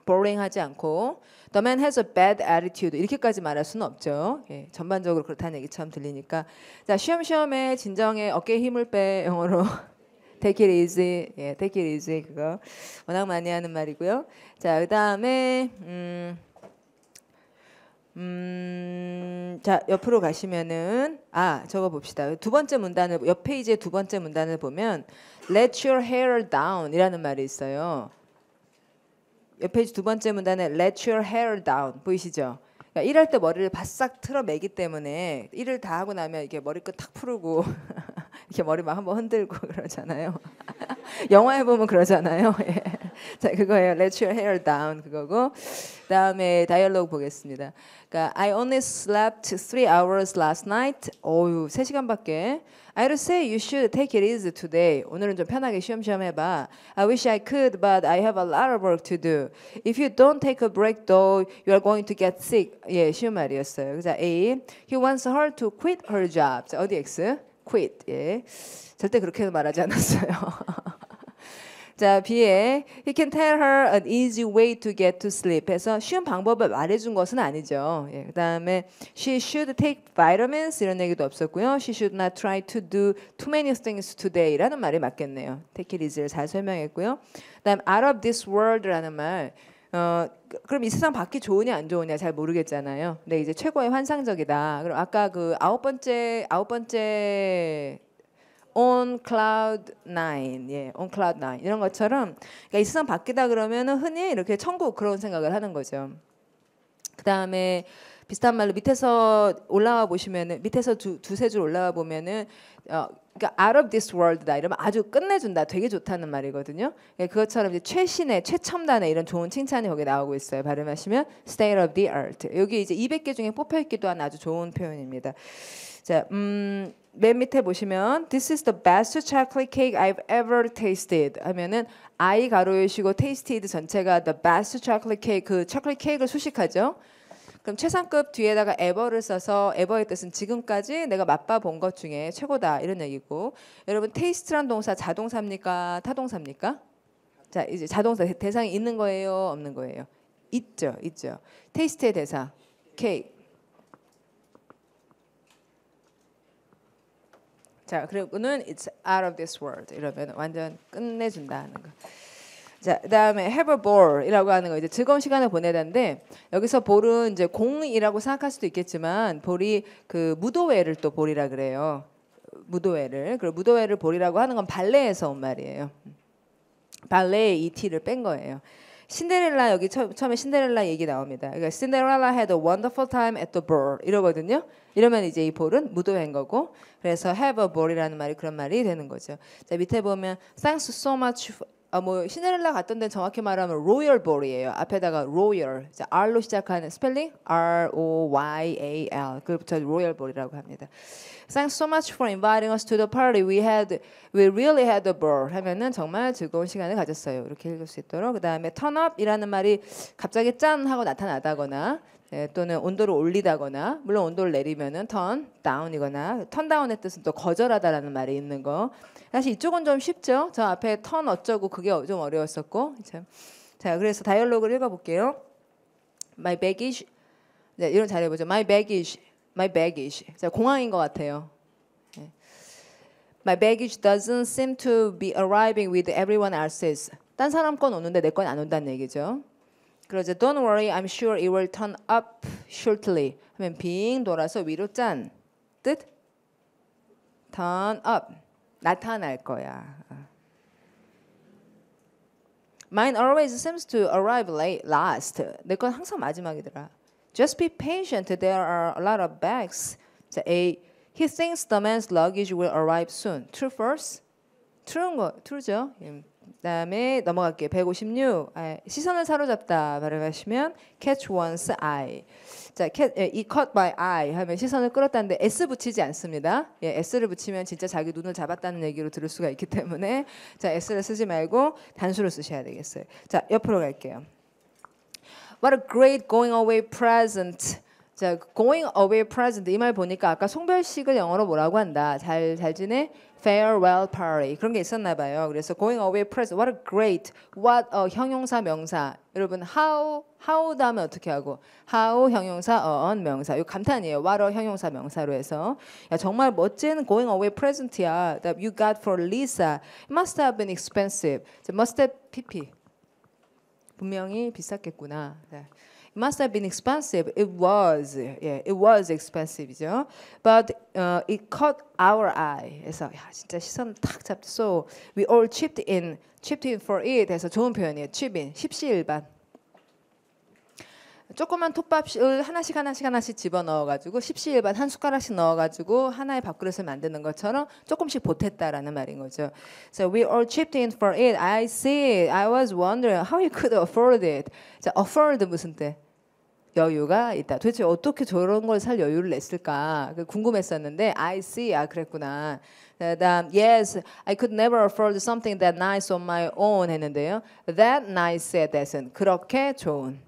boring하지 않고 The man has a bad attitude 이렇게까지 말할 수는 없죠. 예, 전반적으로 그렇다는 얘기처럼 들리니까 자 쉬엄쉬엄해 진정해 어깨에 힘을 빼 영어로 take it easy 예, take it easy 그거 워낙 많이 하는 말이고요. 자 그다음에 자 옆으로 가시면은 저거 봅시다. 두 번째 문단을 옆 페이지의 두 번째 문단을 보면 Let your hair down 이라는 말이 있어요. 옆 페이지 두 번째 문단에 Let your hair down 보이시죠? 그러니까 일할 때 머리를 바싹 틀어매기 때문에 일을 다 하고 나면 이렇게 머리끝 탁 풀고 이렇게 머리 막 한번 흔들고 그러잖아요. 영화에 보면 그러잖아요. 예. 자 그거예요. Let your hair down 그거고 그다음에 다이얼로그 보겠습니다. 그러니까 I only slept 3 hours last night. 어유 3시간밖에. I would say you should take it easy today. 오늘은 좀 편하게 쉬엄쉬엄 해봐. I wish I could, but I have a lot of work to do. If you don't take a break, though, you are going to get sick. 예, 쉬운 말이었어요. 그래서 A, he wants her to quit her job. 자, 어디 X? Quit. 예, 절대 그렇게는 말하지 않았어요. 자, B에 he can tell her an easy way to get to sleep 해서 쉬운 방법을 말해준 것은 아니죠. 예, 그다음에 she should take vitamins 이런 얘기도 없었고요. She should not try to do too many things today라는 말이 맞겠네요. Take it easy를 잘 설명했고요. 그다음 out of this world라는 말 그럼 이 세상 밖이 좋으냐 안 좋으냐 잘 모르겠잖아요. 근데 이제 최고의 환상적이다. 그럼 아까 그 아홉 번째 on cloud 9, 예, on cloud 9 이런 것처럼 그러니까 이 세상 밖이다 그러면은 흔히 이렇게 천국 그런 생각을 하는 거죠. 그 다음에 비슷한 말로 밑에서 올라와 보시면은 밑에서 두세 줄 올라와 보면은 그러니까 out of this world다 이러면 아주 끝내준다, 되게 좋다는 말이거든요. 예, 그것처럼 이제 최신의, 최첨단의 이런 좋은 칭찬이 거기 나오고 있어요. 발음하시면 state of the art. 여기 이제 200개 중에 뽑혀 있기도 한 아주 좋은 표현입니다. 자, 맨 밑에 보시면 This is the best chocolate cake I've ever tasted 하면은 I 가로에 쉬고 tasted 전체가 the best chocolate cake 그 초콜릿 케이크를 수식하죠. 그럼 최상급 뒤에다가 ever를 써서 ever의 뜻은 지금까지 내가 맛봐 본 것 중에 최고다 이런 얘기고 여러분 taste란 동사 자동사입니까? 타동사입니까? 자 이제 자동사 대상이 있는 거예요? 없는 거예요? 있죠. taste의 대사 cake 자, 그리고는 it's out of this world 이러면 완전 끝내준다 하는 거. 자, 그다음에 have a ball이라고 하는 거 이제 즐거운 시간을 보내다인데 여기서 볼은 이제 공이라고 생각할 수도 있겠지만 볼이 그 무도회를 또 볼이라 그래요. 무도회를 그리고 무도회를 볼이라고 하는 건 발레에서 온 말이에요. 발레의 ET를 뺀 거예요. 신데렐라 여기 처음에 신데렐라 얘기 나옵니다. 그러니까 Cinderella had a wonderful time at the ball 이러거든요. 이러면 이제 이 볼은 무도회인 거고 그래서 have a ball이라는 말이 그런 말이 되는 거죠. 자 밑에 보면 thanks so much 뭐 신데렐라 갔던 데는 정확히 말하면 royal ball이에요. 앞에다가 royal 자, R로 시작하는 스펠링 R-O-Y-A-L 그부터 royal ball이라고 합니다. Thanks so much for inviting us to the party. We really had a ball. 하면은 정말 즐거운 시간을 가졌어요. 이렇게 읽을 수 있도록. 그다음에 turn up이라는 말이 갑자기 짠 하고 나타나다거나 또는 온도를 올리다거나 물론 온도를 내리면은 turn down이거나 turn down의 뜻은 또 거절하다라는 말이 있는 거. 사실 이쪽은 좀 쉽죠. 저 앞에 turn 어쩌고 그게 좀 어려웠었고. 자, 그래서 다이얼로그를 읽어볼게요. My baggage. 네, 이런 잘 해보죠. My baggage. 자, 공항인 것 같아요. My baggage doesn't seem to be arriving with everyone else's. 딴 사람 건 오는데 내 건 안 온다는 얘기죠. 그러죠. Don't worry, I'm sure it will turn up shortly. 하면 빙 돌아서 위로 짠. 뜻? Turn up. 나타날 거야. Mine always seems to arrive last. 내 건 항상 마지막이더라. Just be patient. There are a lot of bags. 자, A. He thinks the man's luggage will arrive soon. True, false? true죠. 그다음에 넘어갈게요. 156. 시선을 사로잡다 발음하시면 catch one's eye. 자, 이 caught my eye 하면 시선을 끌었다는데 s 붙이지 않습니다. 예, s를 붙이면 진짜 자기 눈을 잡았다는 얘기로 들을 수가 있기 때문에 자, s를 쓰지 말고 단수를 쓰셔야 되겠어요. 자, 옆으로 갈게요. What a great going away present 자, going away present 이 말 보니까 아까 송별식을 영어로 뭐라고 한다. 잘 지내? farewell party 그런 게 있었나 봐요. 그래서 going away present, what a great, what 형용사 명사. 여러분 how 다음에 어떻게 하고 how 형용사 on 명사. 이거 감탄이에요. what a 형용사 명사로 해서 야 정말 멋진 going away present이야. That you got for Lisa. It must have been expensive. must have pp. 분명히 비쌌겠구나. It must have been expensive. It was, yeah, it was expensive죠. But it caught our eye. 그래서 야, 진짜 시선 탁 잡죠. So we all chipped in for it. 해서 좋은 표현이에요. chip in, 십시일반. 조그만 톱밥을 하나씩 집어 넣어가지고 십시일반 한 숟가락씩 넣어가지고 하나의 밥그릇을 만드는 것처럼 조금씩 보탰다라는 말인 거죠. So we all chipped in for it. I see. I was wondering how you could afford it. 자, afford 무슨 때? 여유가 있다. 도대체 어떻게 저런 걸 살 여유를 냈을까 궁금했었는데 I see. 아 그랬구나. Yes, I could never afford something that nice on my own 했는데요. That nice의 that은 그렇게 좋은.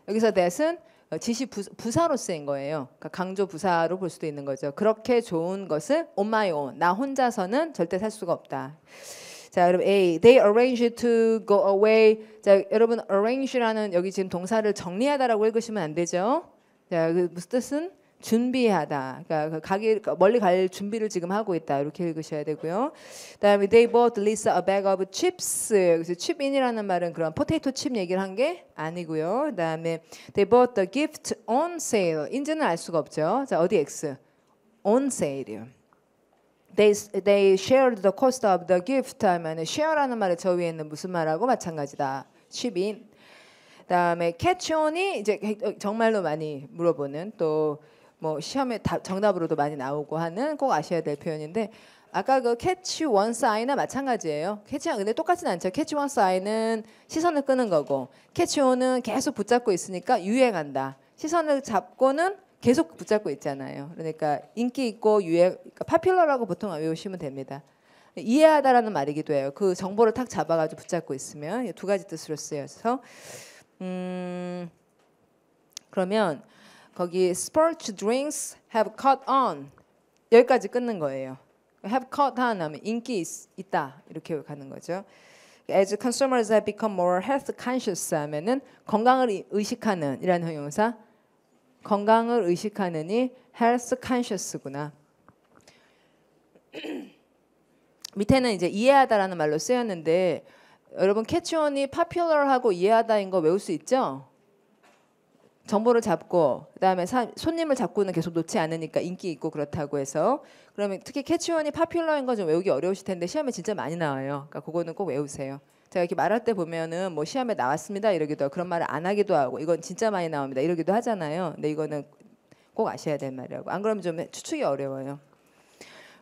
여기서 that은 지시 부사로 쓰인 거예요. 그러니까 강조 부사로 볼 수도 있는 거죠. 그렇게 좋은 것을 on my own. 나 혼자서는 절대 살 수가 없다. 자, 여러분 A. They arranged to go away. 자, 여러분 arrange라는 여기 지금 동사를 정리하다라고 읽으시면 안 되죠. 자, 그 무슨 뜻은 준비하다. 그러니까 멀리 갈 준비를 지금 하고 있다. 이렇게 읽으셔야 되고요. 그다음에 they bought Lisa a bag of chips. 그래서 chip in이라는 말은 그런 포테이토 칩 얘기를 한 게 아니고요. 그다음에 they bought the gift on sale. 인지는 알 수가 없죠. 자, 어디 X? on sale이요. They shared the cost of the gift 하면 share라는 말이 저 위에 있는 무슨 말하고 마찬가지다. chip in. 그다음에 catch on이 이제 정말로 많이 물어보는 또 뭐 시험에 정답으로도 많이 나오고 하는 꼭 아셔야 될 표현인데 아까 그 catch one sign이나 마찬가지예요. catch 근데 똑같진 않죠. catch one sign은 시선을 끄는 거고 catch on은 계속 붙잡고 있으니까 유행한다. 시선을 잡고는 계속 붙잡고 있잖아요. 그러니까 인기 있고 유행, 그러니까 popular라고 보통 외우시면 됩니다. 이해하다라는 말이기도 해요. 그 정보를 탁 잡아가지고 붙잡고 있으면 두 가지 뜻으로 쓰여서 그러면 거기 sports drinks have caught on 여기까지 끊는 거예요. have caught on 하면 인기 있다 이렇게 가는 거죠. As consumers have become more health conscious 하면은 건강을 의식하는 이라는 형용사. 건강을 의식하느니 health conscious구나. 밑에는 이제 이해하다라는 말로 쓰였는데 여러분 catch-on이 popular하고 이해하다인 거 외울 수 있죠? 정보를 잡고 그다음에 손님을 잡고는 계속 놓지 않으니까 인기 있고 그렇다고 해서 그러면 특히 catch-on이 popular인 거 좀 외우기 어려우실 텐데 시험에 진짜 많이 나와요. 그러니까 그거는 꼭 외우세요. 제가 이렇게 말할 때 보면은 뭐 시험에 나왔습니다 이러기도 하고 그런 말을 안 하기도 하고 이건 진짜 많이 나옵니다 이러기도 하잖아요. 근데 이거는 꼭 아셔야 될 말이라고. 안 그러면 좀 추측이 어려워요.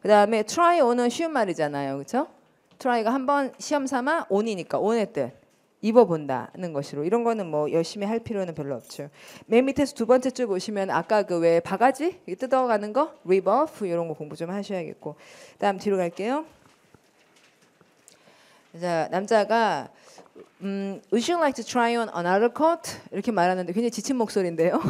그다음에 try on은 쉬운 말이잖아요. 그렇죠? try가 한번 시험 삼아 on이니까 on의 뜻 입어본다는 것으로 이런 거는 뭐 열심히 할 필요는 별로 없죠. 맨 밑에서 두 번째 줄 보시면 아까 그 왜 바가지 뜯어가는 거 rip off 이런 거 공부 좀 하셔야겠고 다음 뒤로 갈게요. 자 남자가 Would you like to try on another coat? 이렇게 말하는데 굉장히 지친 목소리인데요.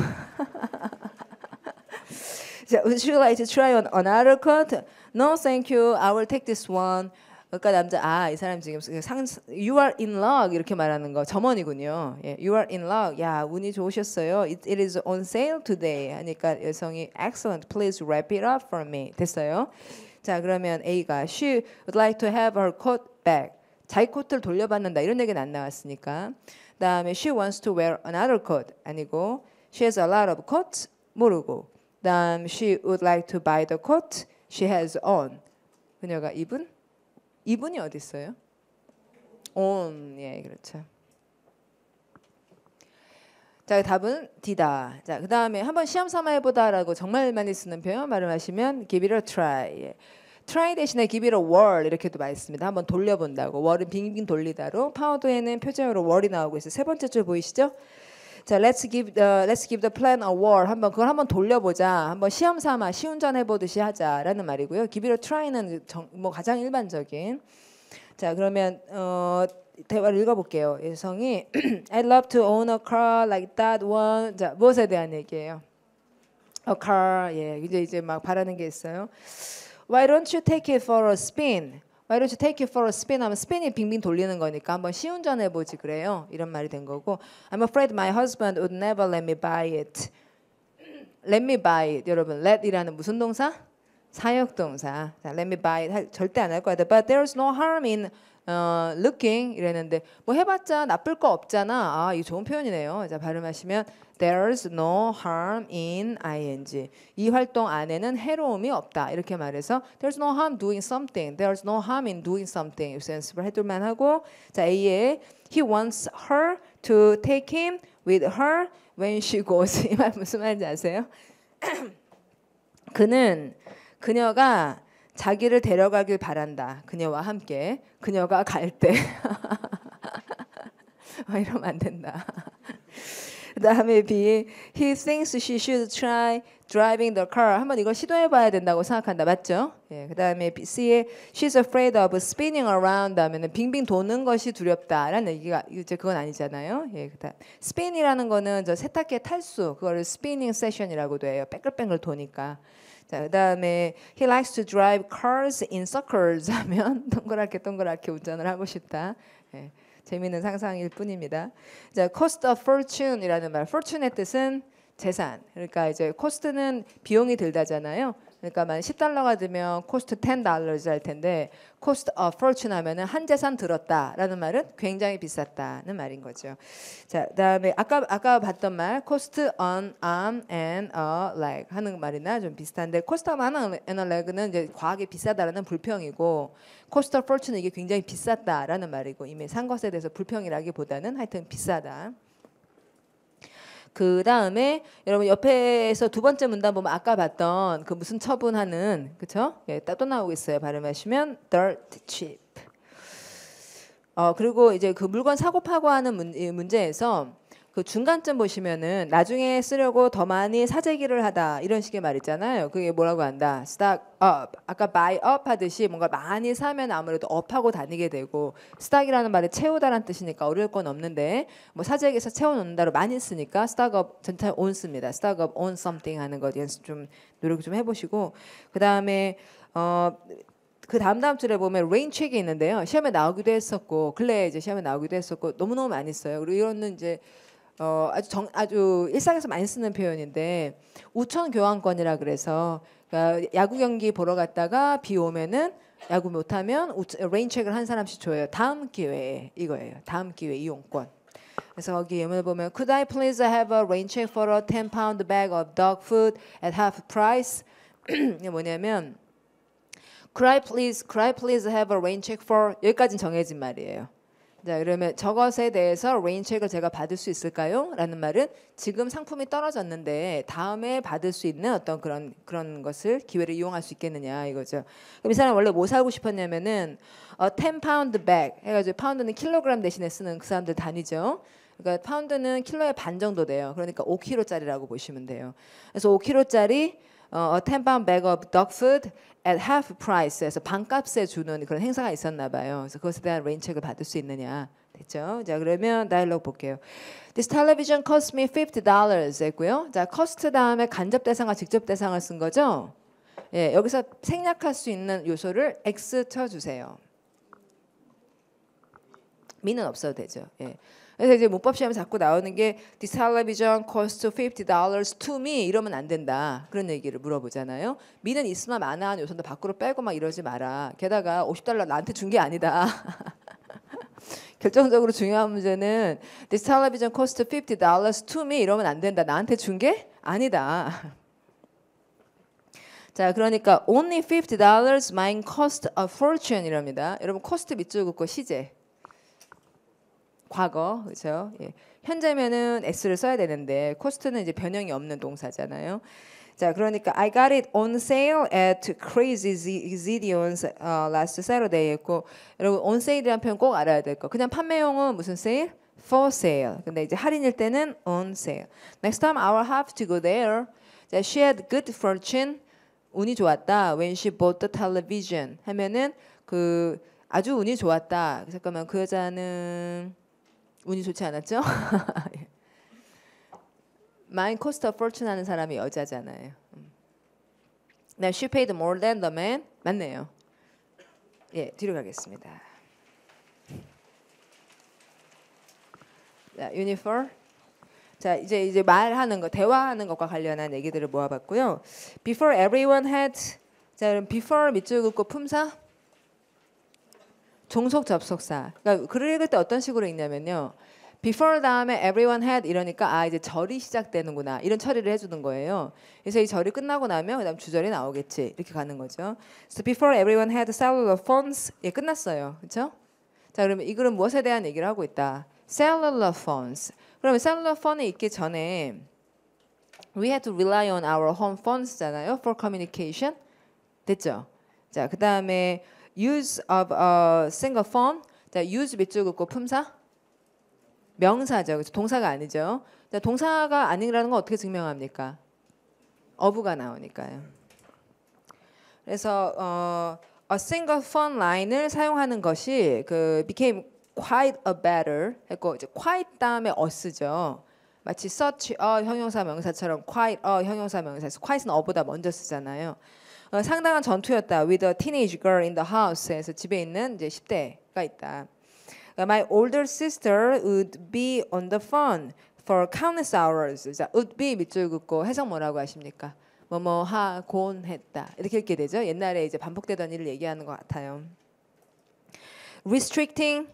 자, Would you like to try on another coat? No, thank you. I will take this one. 그러니까 남자 이 사람 지금 You are in luck 이렇게 말하는 거 점원이군요. 예, You are in luck. 야 운이 좋으셨어요. It is on sale today. 하니까 여성이 Excellent. Please wrap it up for me. 됐어요. 자 그러면 A가 She would like to have her coat back. 자기 코트를 돌려받는다 이런 얘기는 안 나왔으니까. 다음에 She wants to wear another coat 아니고 She has a lot of coats 모르고. 다음 She would like to buy the coat she has on. 그녀가 입은? 이분이 어디 있어요? on. 예, 그렇죠. 자, 답은 D다. 자, 그다음에 한번 시험 삼아 해보다라고 정말 많이 쓰는 표현 말씀하시면 give it a try. 예. try 대신에 give it a whirl 이렇게도 많이 씁니다. 한번 돌려본다고. whirl은 빙빙 돌리다로 파워도에는 표제어로 whirl이 나오고 있어요. 세 번째 줄 보이시죠? 자, let's give the plan a whirl. 한번 그걸 한번 돌려보자. 한번 시험 삼아 시운전 해보듯이 하자라는 말이고요. give it a try는 뭐 가장 일반적인. 자, 그러면 대화를 읽어볼게요. 여성이 I'd love to own a car like that one. 자, 무엇에 대한 얘기예요? A car. 예, 이제 막 바라는 게 있어요. Why don't you take it for a spin? Why don't you take it for a spin? 하면 스핀이 빙빙 돌리는 거니까 한번 시운전해보지 그래요. 이런 말이 된 거고 I'm afraid my husband would never let me buy it. Let me buy it. 여러분, let이라는 무슨 동사? 사역동사. 자, let me buy it. 절대 안 할 거야. But there's no harm in looking 이랬는데 뭐 해봤자 나쁠 거 없잖아. 아, 이거 좋은 표현이네요. 자, 발음하시면 There's no harm in ing. 이 활동 안에는 해로움이 없다. 이렇게 말해서 There's no harm doing something. There's no harm in doing something. 이렇게 연습을 해둘만 하고 자, A에 He wants her to take him with her when she goes. 이 말 무슨 말인지 아세요? 그녀가 자기를 데려가길 바란다. 그녀와 함께. 그녀가 갈 때. 이러면 안 된다. 그 다음에 B. He thinks she should try driving the car. 한번 이걸 시도해봐야 된다고 생각한다. 맞죠? 예, 그 다음에 C에 She's afraid of spinning around 하면은 빙빙 도는 것이 두렵다라는 얘기가 이제 그건 아니잖아요. 예, 그다음 spin이라는 거는 저 세탁기의 탈수 그거를 spinning session이라고도 해요. 뺑글뺑글 도니까. 자, 그다음에 he likes to drive cars in circles 하면 동그랗게 운전을 하고 싶다. 예, 재미있는 상상일 뿐입니다. 자, cost of fortune이라는 말. fortune의 뜻은 재산. 그러니까 이제 cost는 비용이 들다잖아요. 그러니까 만 $10가 들면 cost $10 할 텐데 cost of fortune 하면은 한 재산 들었다라는 말은 굉장히 비쌌다는 말인 거죠. 자, 그다음에 아까 봤던 말 cost on arm and a leg 하는 말이나 좀 비슷한데 cost on arm and a leg는 이제 과하게 비싸다라는 불평이고 cost of fortune 이게 굉장히 비쌌다라는 말이고 이미 산 것에 대해서 불평이라기보다는 하여튼 비싸다. 그 다음에 여러분 옆에서 두 번째 문단 보면 아까 봤던 그 무슨 처분하는 그쵸? 예, 또 나오고 있어요. 발음하시면 dirt cheap. 그리고 이제 그 물건 사고 파고 하는 문제에서 그 중간쯤 보시면은 나중에 쓰려고 더 많이 사재기를 하다 이런 식의 말 있잖아요. 그게 뭐라고 한다? stock up. 아까 buy up 하듯이 뭔가 많이 사면 아무래도 up하고 다니게 되고 stock이라는 말이 채우다라는 뜻이니까 어려울 건 없는데 뭐 사재기에서 채워놓는다로 많이 쓰니까 stock up 전체 on 씁니다. stock up on something 하는 거 연습 좀 노력 좀 해보시고 그 다음에 그 다음 줄에 보면 rain check이 있는데요. 시험에 나오기도 했었고 근래에 이제 시험에 나오기도 했었고 너무너무 많이 써요. 그리고 이거는 이제 아주 일상에서 많이 쓰는 표현인데 우천 교환권이라 그래서 그러니까 야구 경기 보러 갔다가 비 오면은 야구 못하면 레인 체크를 한 사람씩 줘요. 다음 기회에 이거예요. 다음 기회 이용권. 그래서 거기 예문을 보면 Could I please have a rain check for a 10-pound bag of dog food at half price? 이게 뭐냐면 Could I please have a rain check for 여기까지는 정해진 말이에요. 자, 그러면 저것에 대해서 레인체크를 제가 받을 수 있을까요? 라는 말은 지금 상품이 떨어졌는데 다음에 받을 수 있는 어떤 그런 것을 기회를 이용할 수 있겠느냐 이거죠. 그럼 이 사람 원래 뭐 사고 싶었냐면은 10-pound bag 해가지고 파운드는 킬로그램 대신에 쓰는 그 사람들 단위죠. 그러니까 파운드는 킬로의 반 정도 돼요. 그러니까 5kg짜리라고 보시면 돼요. 그래서 5kg짜리 10-pound bag of dog food at half price에서 반값에 주는 그런 행사가 있었나 봐요. 그래서 그것에 대한 레인체크를 받을 수 있느냐. 됐죠? 자, 그러면 다이얼로그 볼게요. This television cost me $50 했고요. 자, cost 다음에 간접 대상과 직접 대상을 쓴 거죠? 예, 여기서 생략할 수 있는 요소를 X 쳐주세요. 미는 없어도 되죠. 예. 그래서 이제 문법 시험에 자꾸 나오는 게 This television cost $50 to me 이러면 안 된다. 그런 얘기를 물어보잖아요. 미는 있으면 많아하는 요소도 밖으로 빼고 막 이러지 마라. 게다가 $50 나한테 준 게 아니다. 결정적으로 중요한 문제는 This television cost $50 to me 이러면 안 된다. 나한테 준 게 아니다. 자, 그러니까 only $50 mine cost a fortune 이랍니다. 여러분 cost 밑줄 긋고 시제. 과거, 그렇죠? 예. 현재면은 s를 써야 되는데 cost는 이제 변형이 없는 동사잖아요. 자, 그러니까 I got it on sale at Crazy Zidion's last Saturday 했고 여러분 on sale이라는 표현 꼭 알아야 될 거. 그냥 판매용은 무슨 sale? For sale. 근데 이제 할인일 때는 on sale. Next time I'll have to go there. 자, she had good fortune. 운이 좋았다. When she bought the television 하면은 그 아주 운이 좋았다. 잠깐만 그 여자는 운이 좋지 않았죠? Mine cost a fortune 하는 사람이 여자잖아요. Now she paid more than the man. 맞네요. 예, 뒤로 가겠습니다. 자, unit 4. 자, 이제 말하는 거, 대화하는 것과 관련한 얘기들을 모아봤고요. Before everyone had. 자, 그럼 before 밑줄 긋고 품사. 종속 접속사. 그러니까 글을 읽을 때 어떤 식으로 읽냐면요. Before 다음에 everyone had 이러니까 아 이제 절이 시작되는구나 이런 처리를 해주는 거예요. 그래서 이 절이 끝나고 나면 그다음 주절이 나오겠지 이렇게 가는 거죠. So before everyone had cellular phones 예 끝났어요, 그렇죠? 자 그러면 이 글은 무엇에 대한 얘기를 하고 있다? Cellular phones. 그러면 cellular phone이 있기 전에 we had to rely on our home phones잖아요, for communication. 됐죠? 자 그다음에 use of a single phone. 자 use 밑줄 긋고 품사. 명사죠. 그렇죠? 동사가 아니죠. 자, 동사가 아니라는 건 어떻게 증명합니까? 어부가 나오니까요. 그래서 a single phone line을 사용하는 것이 그 became quite a better 했고 이제 quite 다음에 us죠. 마치 such a 형용사 명사처럼 quite a 형용사 명사에서 quite는 어보다 먼저 쓰잖아요. 상당한 전투였다. With a teenage girl in the house에서 집에 있는 이제 10대가 있다. My older sister would be on the phone for countless hours. 자, would be 밑줄 긋고 해석 뭐라고 하십니까? 뭐뭐 하곤 했다. 이렇게 읽게 되죠. 옛날에 이제 반복되던 일을 얘기하는 것 같아요. Restricting.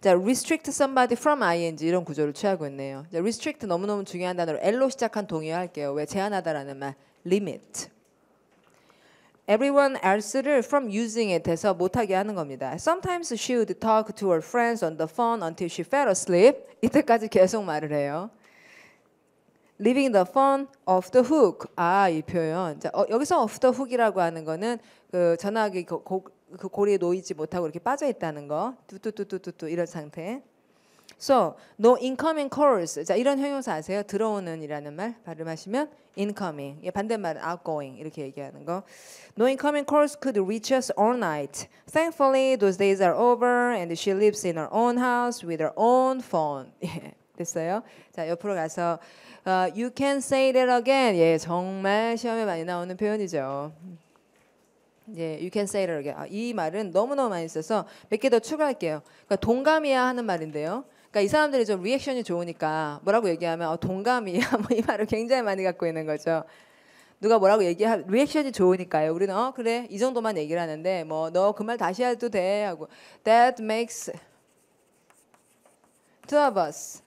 자, restrict somebody from ing 이런 구조를 취하고 있네요. 자, restrict 너무너무 중요한 단어로 L로 시작한 동의어 할게요. 왜 제한하다라는 말. limit. Everyone else를 from using it 해서 못하게 하는 겁니다. Sometimes she would talk to her friends on the phone until she fell asleep. 이때까지 계속 말을 해요. Leaving the phone off the hook. 아, 이 표현. 자, 여기서 off the hook이라고 하는 거는 그 전화기 그 고리에 놓이지 못하고 이렇게 빠져 있다는 거. 뚜뚜뚜뚜뚜 이런 상태. So, no incoming calls. 자, 이런 형용사 아세요? 들어오는이라는 말 발음하시면 incoming. 예, 반대말은 outgoing 이렇게 얘기하는 거. No incoming calls could reach us all night. Thankfully, those days are over and she lives in her own house with her own phone. 예, 됐어요? 자, 옆으로 가서 you can say that again. 예, 정말 시험에 많이 나오는 표현이죠. 예, you can say that again. 이 말은 너무너무 많이 써서 몇 개 더 추가할게요. 그러니까 동감이야 하는 말인데요. 그러니까 이 사람들이 좀 리액션이 좋으니까 뭐라고 얘기하면 동감이야 뭐 이 말을 굉장히 많이 갖고 있는 거죠. 누가 뭐라고 리액션이 좋으니까요. 우리는 그래 이 정도만 얘기를 하는데 뭐 너 그 말 다시 해도 돼 하고 that makes two of us.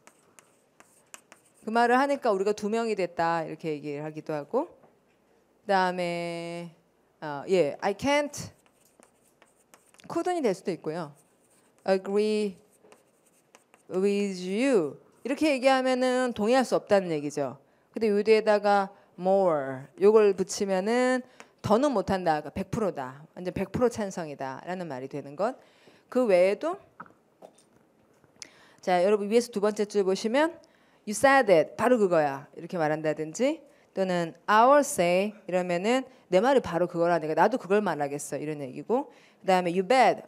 그 말을 하니까 우리가 두 명이 됐다 이렇게 얘기를 하기도 하고 그다음에 예, I can't couldn't이 될 수도 있고요. agree with you 이렇게 얘기하면은 동의할 수 없다는 얘기죠. 근데 요 뒤에다가 more 요걸 붙이면은 더는 못한다. 100%다. 완전 100% 찬성이다라는 말이 되는 것. 그 외에도 자 여러분 위에서 두 번째 줄 보시면 you said it 바로 그거야 이렇게 말한다든지 또는 our say 이러면은 내 말이 바로 그거라니까 나도 그걸 말하겠어 이런 얘기고 그다음에 you bet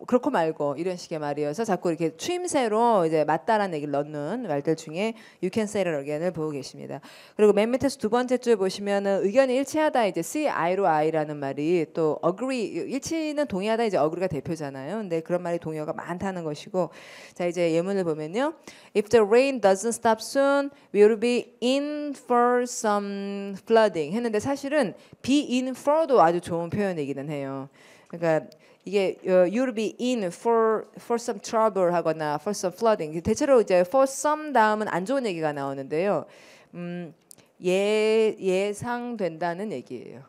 그렇고 말고 이런 식의 말이어서 자꾸 이렇게 추임새로 이제 맞다라는 얘기를 넣는 말들 중에 you can say that again을 보고 계십니다. 그리고 맨 밑에서 두 번째 줄 보시면은 의견이 일치하다 이제 see eye로 eye라는 말이 또 agree 일치는 동의하다 이제 agree가 대표잖아요. 근데 그런 말이 동의어가 많다는 것이고 자 이제 예문을 보면요. If the rain doesn't stop soon, we will be in for some flooding 했는데 사실은 be in for도 아주 좋은 표현이기는 해요. 그러니까 이게 you will be in for some trouble 하거나 for some flooding 대체로 이제 for some 다음은 안 좋은 얘기가 나오는데요. 예상된다는 얘기예요.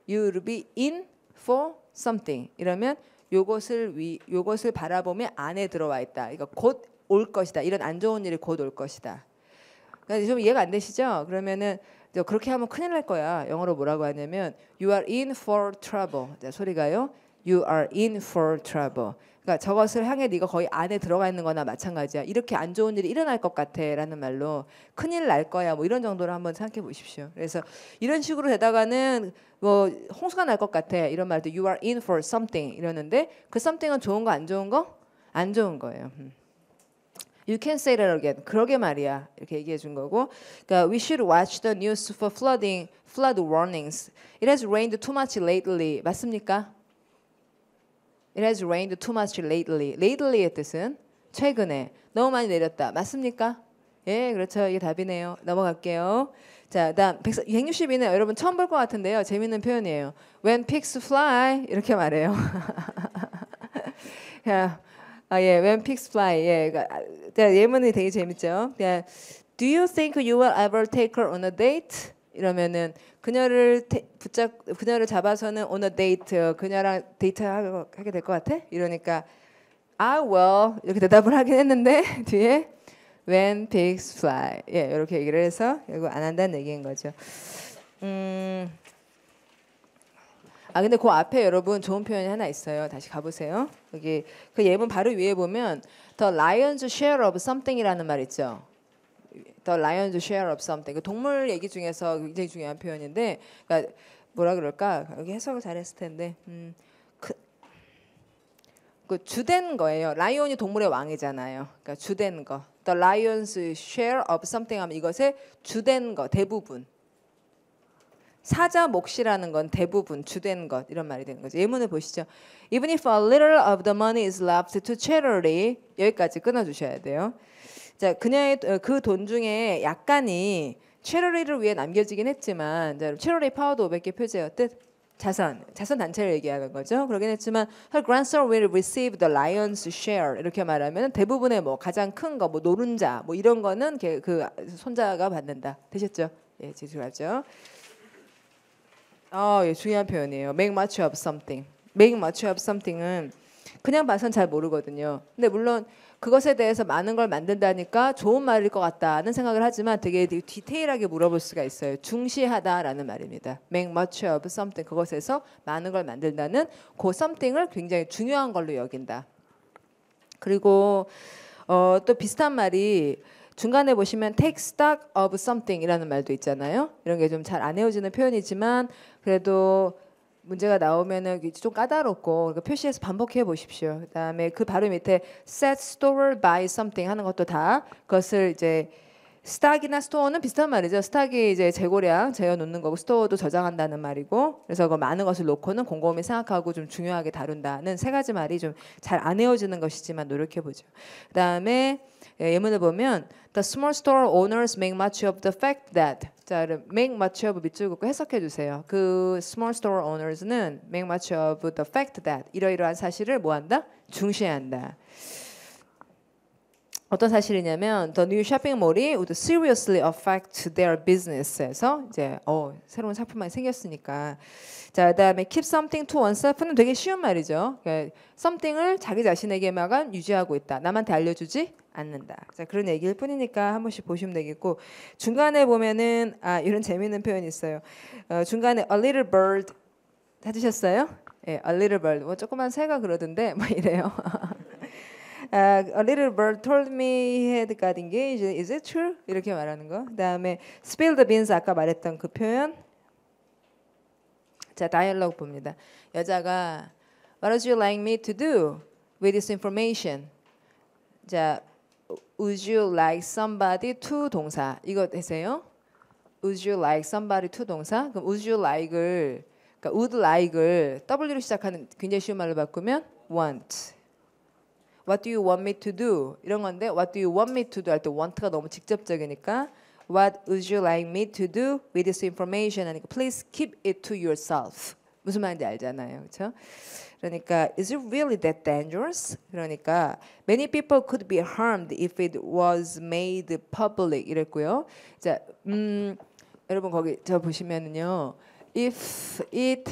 You will be in for something 이러면 요것을 바라보며 안에 들어와 있다. 그러니까 곧 올 것이다. 이런 안 좋은 일이 곧 올 것이다. 그러니까 좀 이해가 안 되시죠? 그러면은 그렇게 하면 큰일 날 거야. 영어로 뭐라고 하냐면 you are in for trouble. 자, 소리가요. You are in for trouble. 그러니까 저것을 향해 네가 거의 안에 들어가 있는 거나 마찬가지야. 이렇게 안 좋은 일이 일어날 것 같아 라는 말로 큰일 날 거야. 뭐 이런 정도로 한번 생각해 보십시오. 그래서 이런 식으로 되다가는 뭐 홍수가 날 것 같아. 이런 말도 you are in for something 이러는데 그 something은 좋은 거 안 좋은 거? 안 좋은 거예요. You can say that again. 그러게 말이야. 이렇게 얘기해 준 거고. 그러니까 we should watch the news for flood warnings. It has rained too much lately. 맞습니까? It has rained too much lately. Lately의 뜻은 최근에 너무 많이 내렸다. 맞습니까? 예, 그렇죠. 이게 답이네요. 넘어갈게요. 자, 다음 162는 여러분 처음 볼 것 같은데요. 재밌는 표현이에요. When pigs fly 이렇게 말해요. 예, when pigs fly. 예, 예문이 되게 재밌죠. Do you think you will ever take her on a date? 이러면은 그녀를 잡아서는 on a date, 그녀랑 데이트하게 될 것 같아? 이러니까 I will 이렇게 대답을 하긴 했는데 뒤에 when pigs fly, 예, 이렇게 얘기를 해서 결국 안 한다는 얘기인 거죠. 근데 그 앞에 여러분 좋은 표현이 하나 있어요. 다시 가보세요. 여기 그 예문 바로 위에 보면 the lion's share of something이라는 말 있죠. The lion's share of something. 그 동물 얘기 중에서 굉장히 중요한 표현인데, 그러니까 뭐라 그럴까? 여기 해석을 잘했을 텐데, 그 주된 거예요. 라이온이 동물의 왕이잖아요. 그러니까 주된 거. The lion's share of something 하면 이것의 주된 거, 대부분. 사자 몫이라는 건 대부분 주된 것 이런 말이 되는 거죠. 예문을 보시죠. Even if a little of the money is left to charity, 여기까지 끊어주셔야 돼요. 자, 그녀의 그 돈 중에 약간이 charity를 위해 남겨지긴 했지만, 자, charity 파워도 500개 표제의 뜻 자선 단체를 얘기하는 거죠. 그러긴 했지만 her grandson will receive the lion's share 이렇게 말하면 대부분의 뭐 가장 큰 거, 뭐 노른자, 뭐 이런 거는 그 손자가 받는다. 되셨죠? 예, 지수하죠. 예, 중요한 표현이에요. Make much of something. Make much of something은 그냥 봐선 잘 모르거든요. 근데 물론 그것에 대해서 많은 걸 만든다니까 좋은 말일 것 같다는 생각을 하지만 되게 디테일하게 물어볼 수가 있어요. 중시하다라는 말입니다. Make much of something. 그것에서 많은 걸 만든다는 그 something을 굉장히 중요한 걸로 여긴다. 그리고 또 비슷한 말이 중간에 보시면 take stock of something이라는 말도 있잖아요. 이런 게 좀 잘 안 외워지는 표현이지만 그래도 문제가 나오면은 좀 까다롭고 그러니까 표시해서 반복해 보십시오. 그다음에 그 바로 밑에 set store by something 하는 것도 다 그것을 이제 스탁이나 스토어는 비슷한 말이죠. 스탁이 이제 재고량 재어 놓는 거고 스토어도 저장한다는 말이고 그래서 그 많은 것을 놓고는 곰곰이 생각하고 좀 중요하게 다룬다는 세 가지 말이 좀 잘 안 외워지는 것이지만 노력해 보죠. 그다음에 예문을 보면 The small store owners make much of the fact that 자, make much of 밑줄 긋고 해석해 주세요. 그 small store owners는 make much of the fact that 이러이러한 사실을 뭐한다? 중시한다. 어떤 사실이냐면 The new shopping mall이 would seriously affect their business에서 이제 새로운 상품이 생겼으니까 자 그다음에 keep something to oneself는 되게 쉬운 말이죠. 그러니까 something을 자기 자신에게만 유지하고 있다. 남한테 알려주지 않는다. 자 그런 얘기일 뿐이니까 한 번씩 보시면 되겠고 중간에 보면은 이런 재미있는 표현이 있어요. 중간에 a little bird 찾으셨어요? 예, a little bird 뭐 조그만 새가 그러던데 뭐 이래요. A little bird told me he had got engaged. Is it true? 이렇게 말하는 거. 그다음에 spill the beans 아까 말했던 그 표현. 자, 다이얼로그 봅니다. 여자가 What would you like me to do with this information? 자, Would you like somebody to 동사. 이거 되세요? Would you like somebody to 동사? 그럼 would you like을 그러니까 would like을 W로 시작하는 굉장히 쉬운 말로 바꾸면 want. What do you want me to do? 이런 건데 What do you want me to do? 할 때 want가 너무 직접적이니까 What would you like me to do with this information? 하니까 Please keep it to yourself. 무슨 말인지 알잖아요. 그렇죠? 그러니까 Is it really that dangerous? 그러니까 Many people could be harmed if it was made public 이랬고요. 자, 여러분 거기 저 보시면은요. If it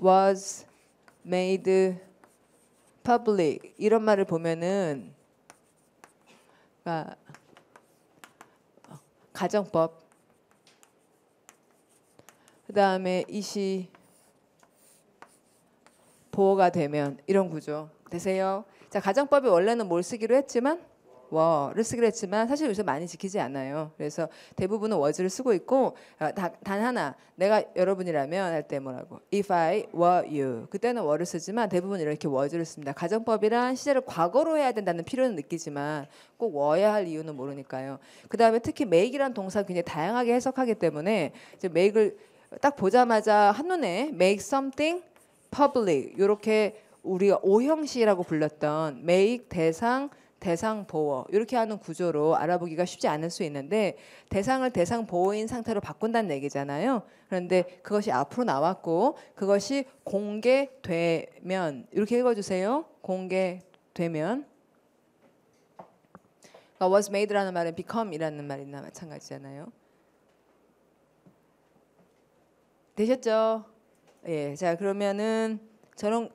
was made public 이런 말을 보면은 가정법 그 다음에 이시 보호가 되면 이런 구조 되세요. 자, 가정법이 원래는 뭘 쓰기로 했지만 were를 쓰기로 했지만 사실 요새 많이 지키지 않아요. 그래서 대부분은 was를 쓰고 있고 단 하나 내가 여러분이라면 할 때 뭐라고 if I were you 그때는 were를 쓰지만 대부분 이렇게 was를 씁니다. 가정법이란 시제를 과거로 해야 된다는 필요는 느끼지만 꼭 were야 할 이유는 모르니까요. 그 다음에 특히 make이란 동사 굉장히 다양하게 해석하기 때문에 이제 make을 딱 보자마자 한눈에 make something public 이렇게 우리가 오형식이라고 불렀던 make 대상 보호 이렇게 하는 구조로 알아보기가 쉽지 않을 수 있는데 대상을 대상 보호인 상태로 바꾼다는 얘기잖아요. 그런데 그것이 앞으로 나왔고 그것이 공개되면 이렇게 읽어주세요. 공개되면 그러니까 was made라는 말은 become이라는 말이나 마찬가지잖아요. 되셨죠? 예, 자 그러면은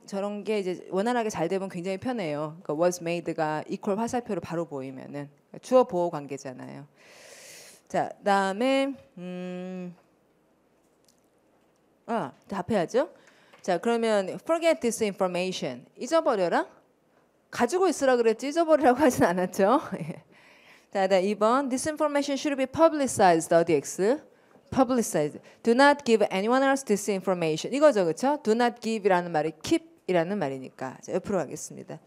저런 게 이제 원활하게 잘 되면 굉장히 편해요. 그러니까 was made가 equal 화살표로 바로 보이면은 주어 보호 관계잖아요. 자, 그다음에 답해야죠. 자, 그러면 forget this information 잊어버려라. 가지고 있으라 그랬지 잊어버리라고 하진 않았죠. 자, 2번 this information should be publicized. 어디 X? publicized. Do not give anyone else this information. 이거죠, 그렇죠? Do not give이라는 말이 keep이라는 말이니까. 자, 옆으로 가겠습니다.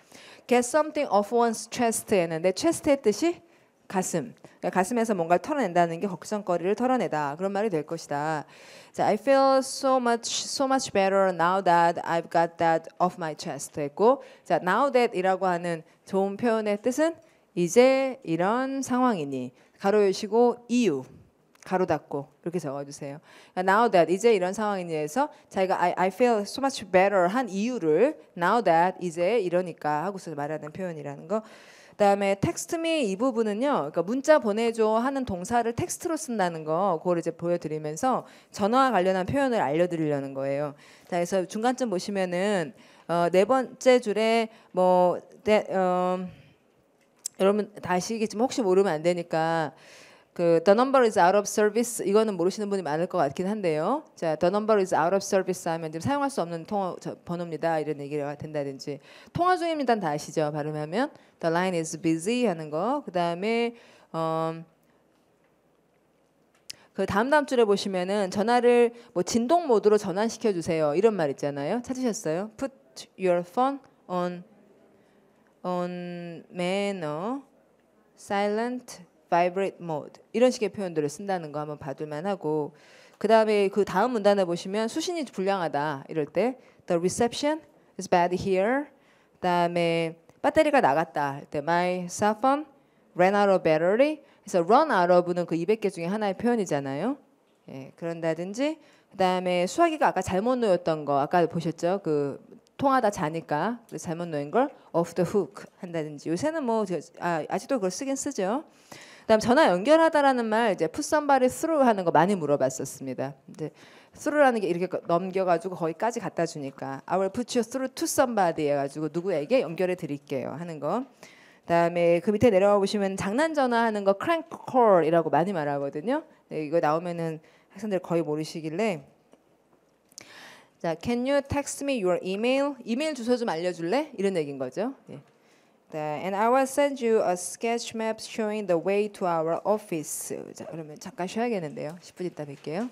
Get something off one's chest 했는데 chest의 뜻이 가슴. 그러니까 가슴에서 뭔가를 털어낸다는 게 걱정거리를 털어내다. 그런 말이 될 것이다. 자, I feel so much better now that I've got that off my chest 했고, 자, now that이라고 하는 좋은 표현의 뜻은 이제 이런 상황이니 가로 열시고 이유. 가로 닫고 이렇게 적어주세요. Now that 이제 이런 상황이니 해서 자기가 I feel so much better 한 이유를 now that 이제 이러니까 하고서 말하는 표현이라는 거. 그다음에 text me 이 부분은요. 그러니까 문자 보내줘 하는 동사를 텍스트로 쓴다는 거 그걸 이제 보여드리면서 전화와 관련한 표현을 알려드리려는 거예요. 자, 그래서 중간쯤 보시면은 네 번째 줄에 여러분 다 아시겠지만 혹시 모르면 안 되니까 그 the number is out of service 이거는 모르시는 분이 많을 것 같긴 한데요. 자, the number is out of service 하면 지금 사용할 수 없는 통화 번호입니다. 이런 얘기가 된다든지 통화 중입니다는 다 아시죠? 발음하면 the line is busy 하는 거. 그다음에 그 다음 줄에 보시면은 전화를 뭐 진동 모드로 전환시켜 주세요. 이런 말 있잖아요. 찾으셨어요? Put your phone on manner silent vibrate mode 이런 식의 표현들을 쓴다는 거 한번 봐둘만 하고 그 다음에 그 다음 문단에 보시면 수신이 불량하다 이럴 때 the reception is bad here 그 다음에 배터리가 나갔다 할 때 my cell phone ran out of battery 그래서 run out of는 그 200개 중에 하나의 표현이잖아요. 예, 그런다든지 그 다음에 수화기가 아까 잘못 놓였던 거 아까 보셨죠? 그 통하다 자니까 잘못 놓인 걸 off the hook 한다든지 요새는 뭐 아직도 그걸 쓰긴 쓰죠. 그다음 전화 연결하다라는 말 이제 put somebody through 하는 거 많이 물어봤었습니다. 이제 through라는 게 이렇게 넘겨가지고 거기까지 갖다 주니까 I will put you through to somebody 해가지고 누구에게 연결해 드릴게요 하는 거. 그다음에 그 밑에 내려가 보시면 장난 전화하는 거 crank call이라고 많이 말하거든요. 네, 이거 나오면은 학생들 거의 모르시길래 자, can you text me your email? 이메일 주소 좀 알려줄래? 이런 얘기인 거죠. 예. And I will send you a sketch map showing the way to our office. 자, 그러면 잠깐 쉬어야겠는데요. 10분 있다 뵐게요.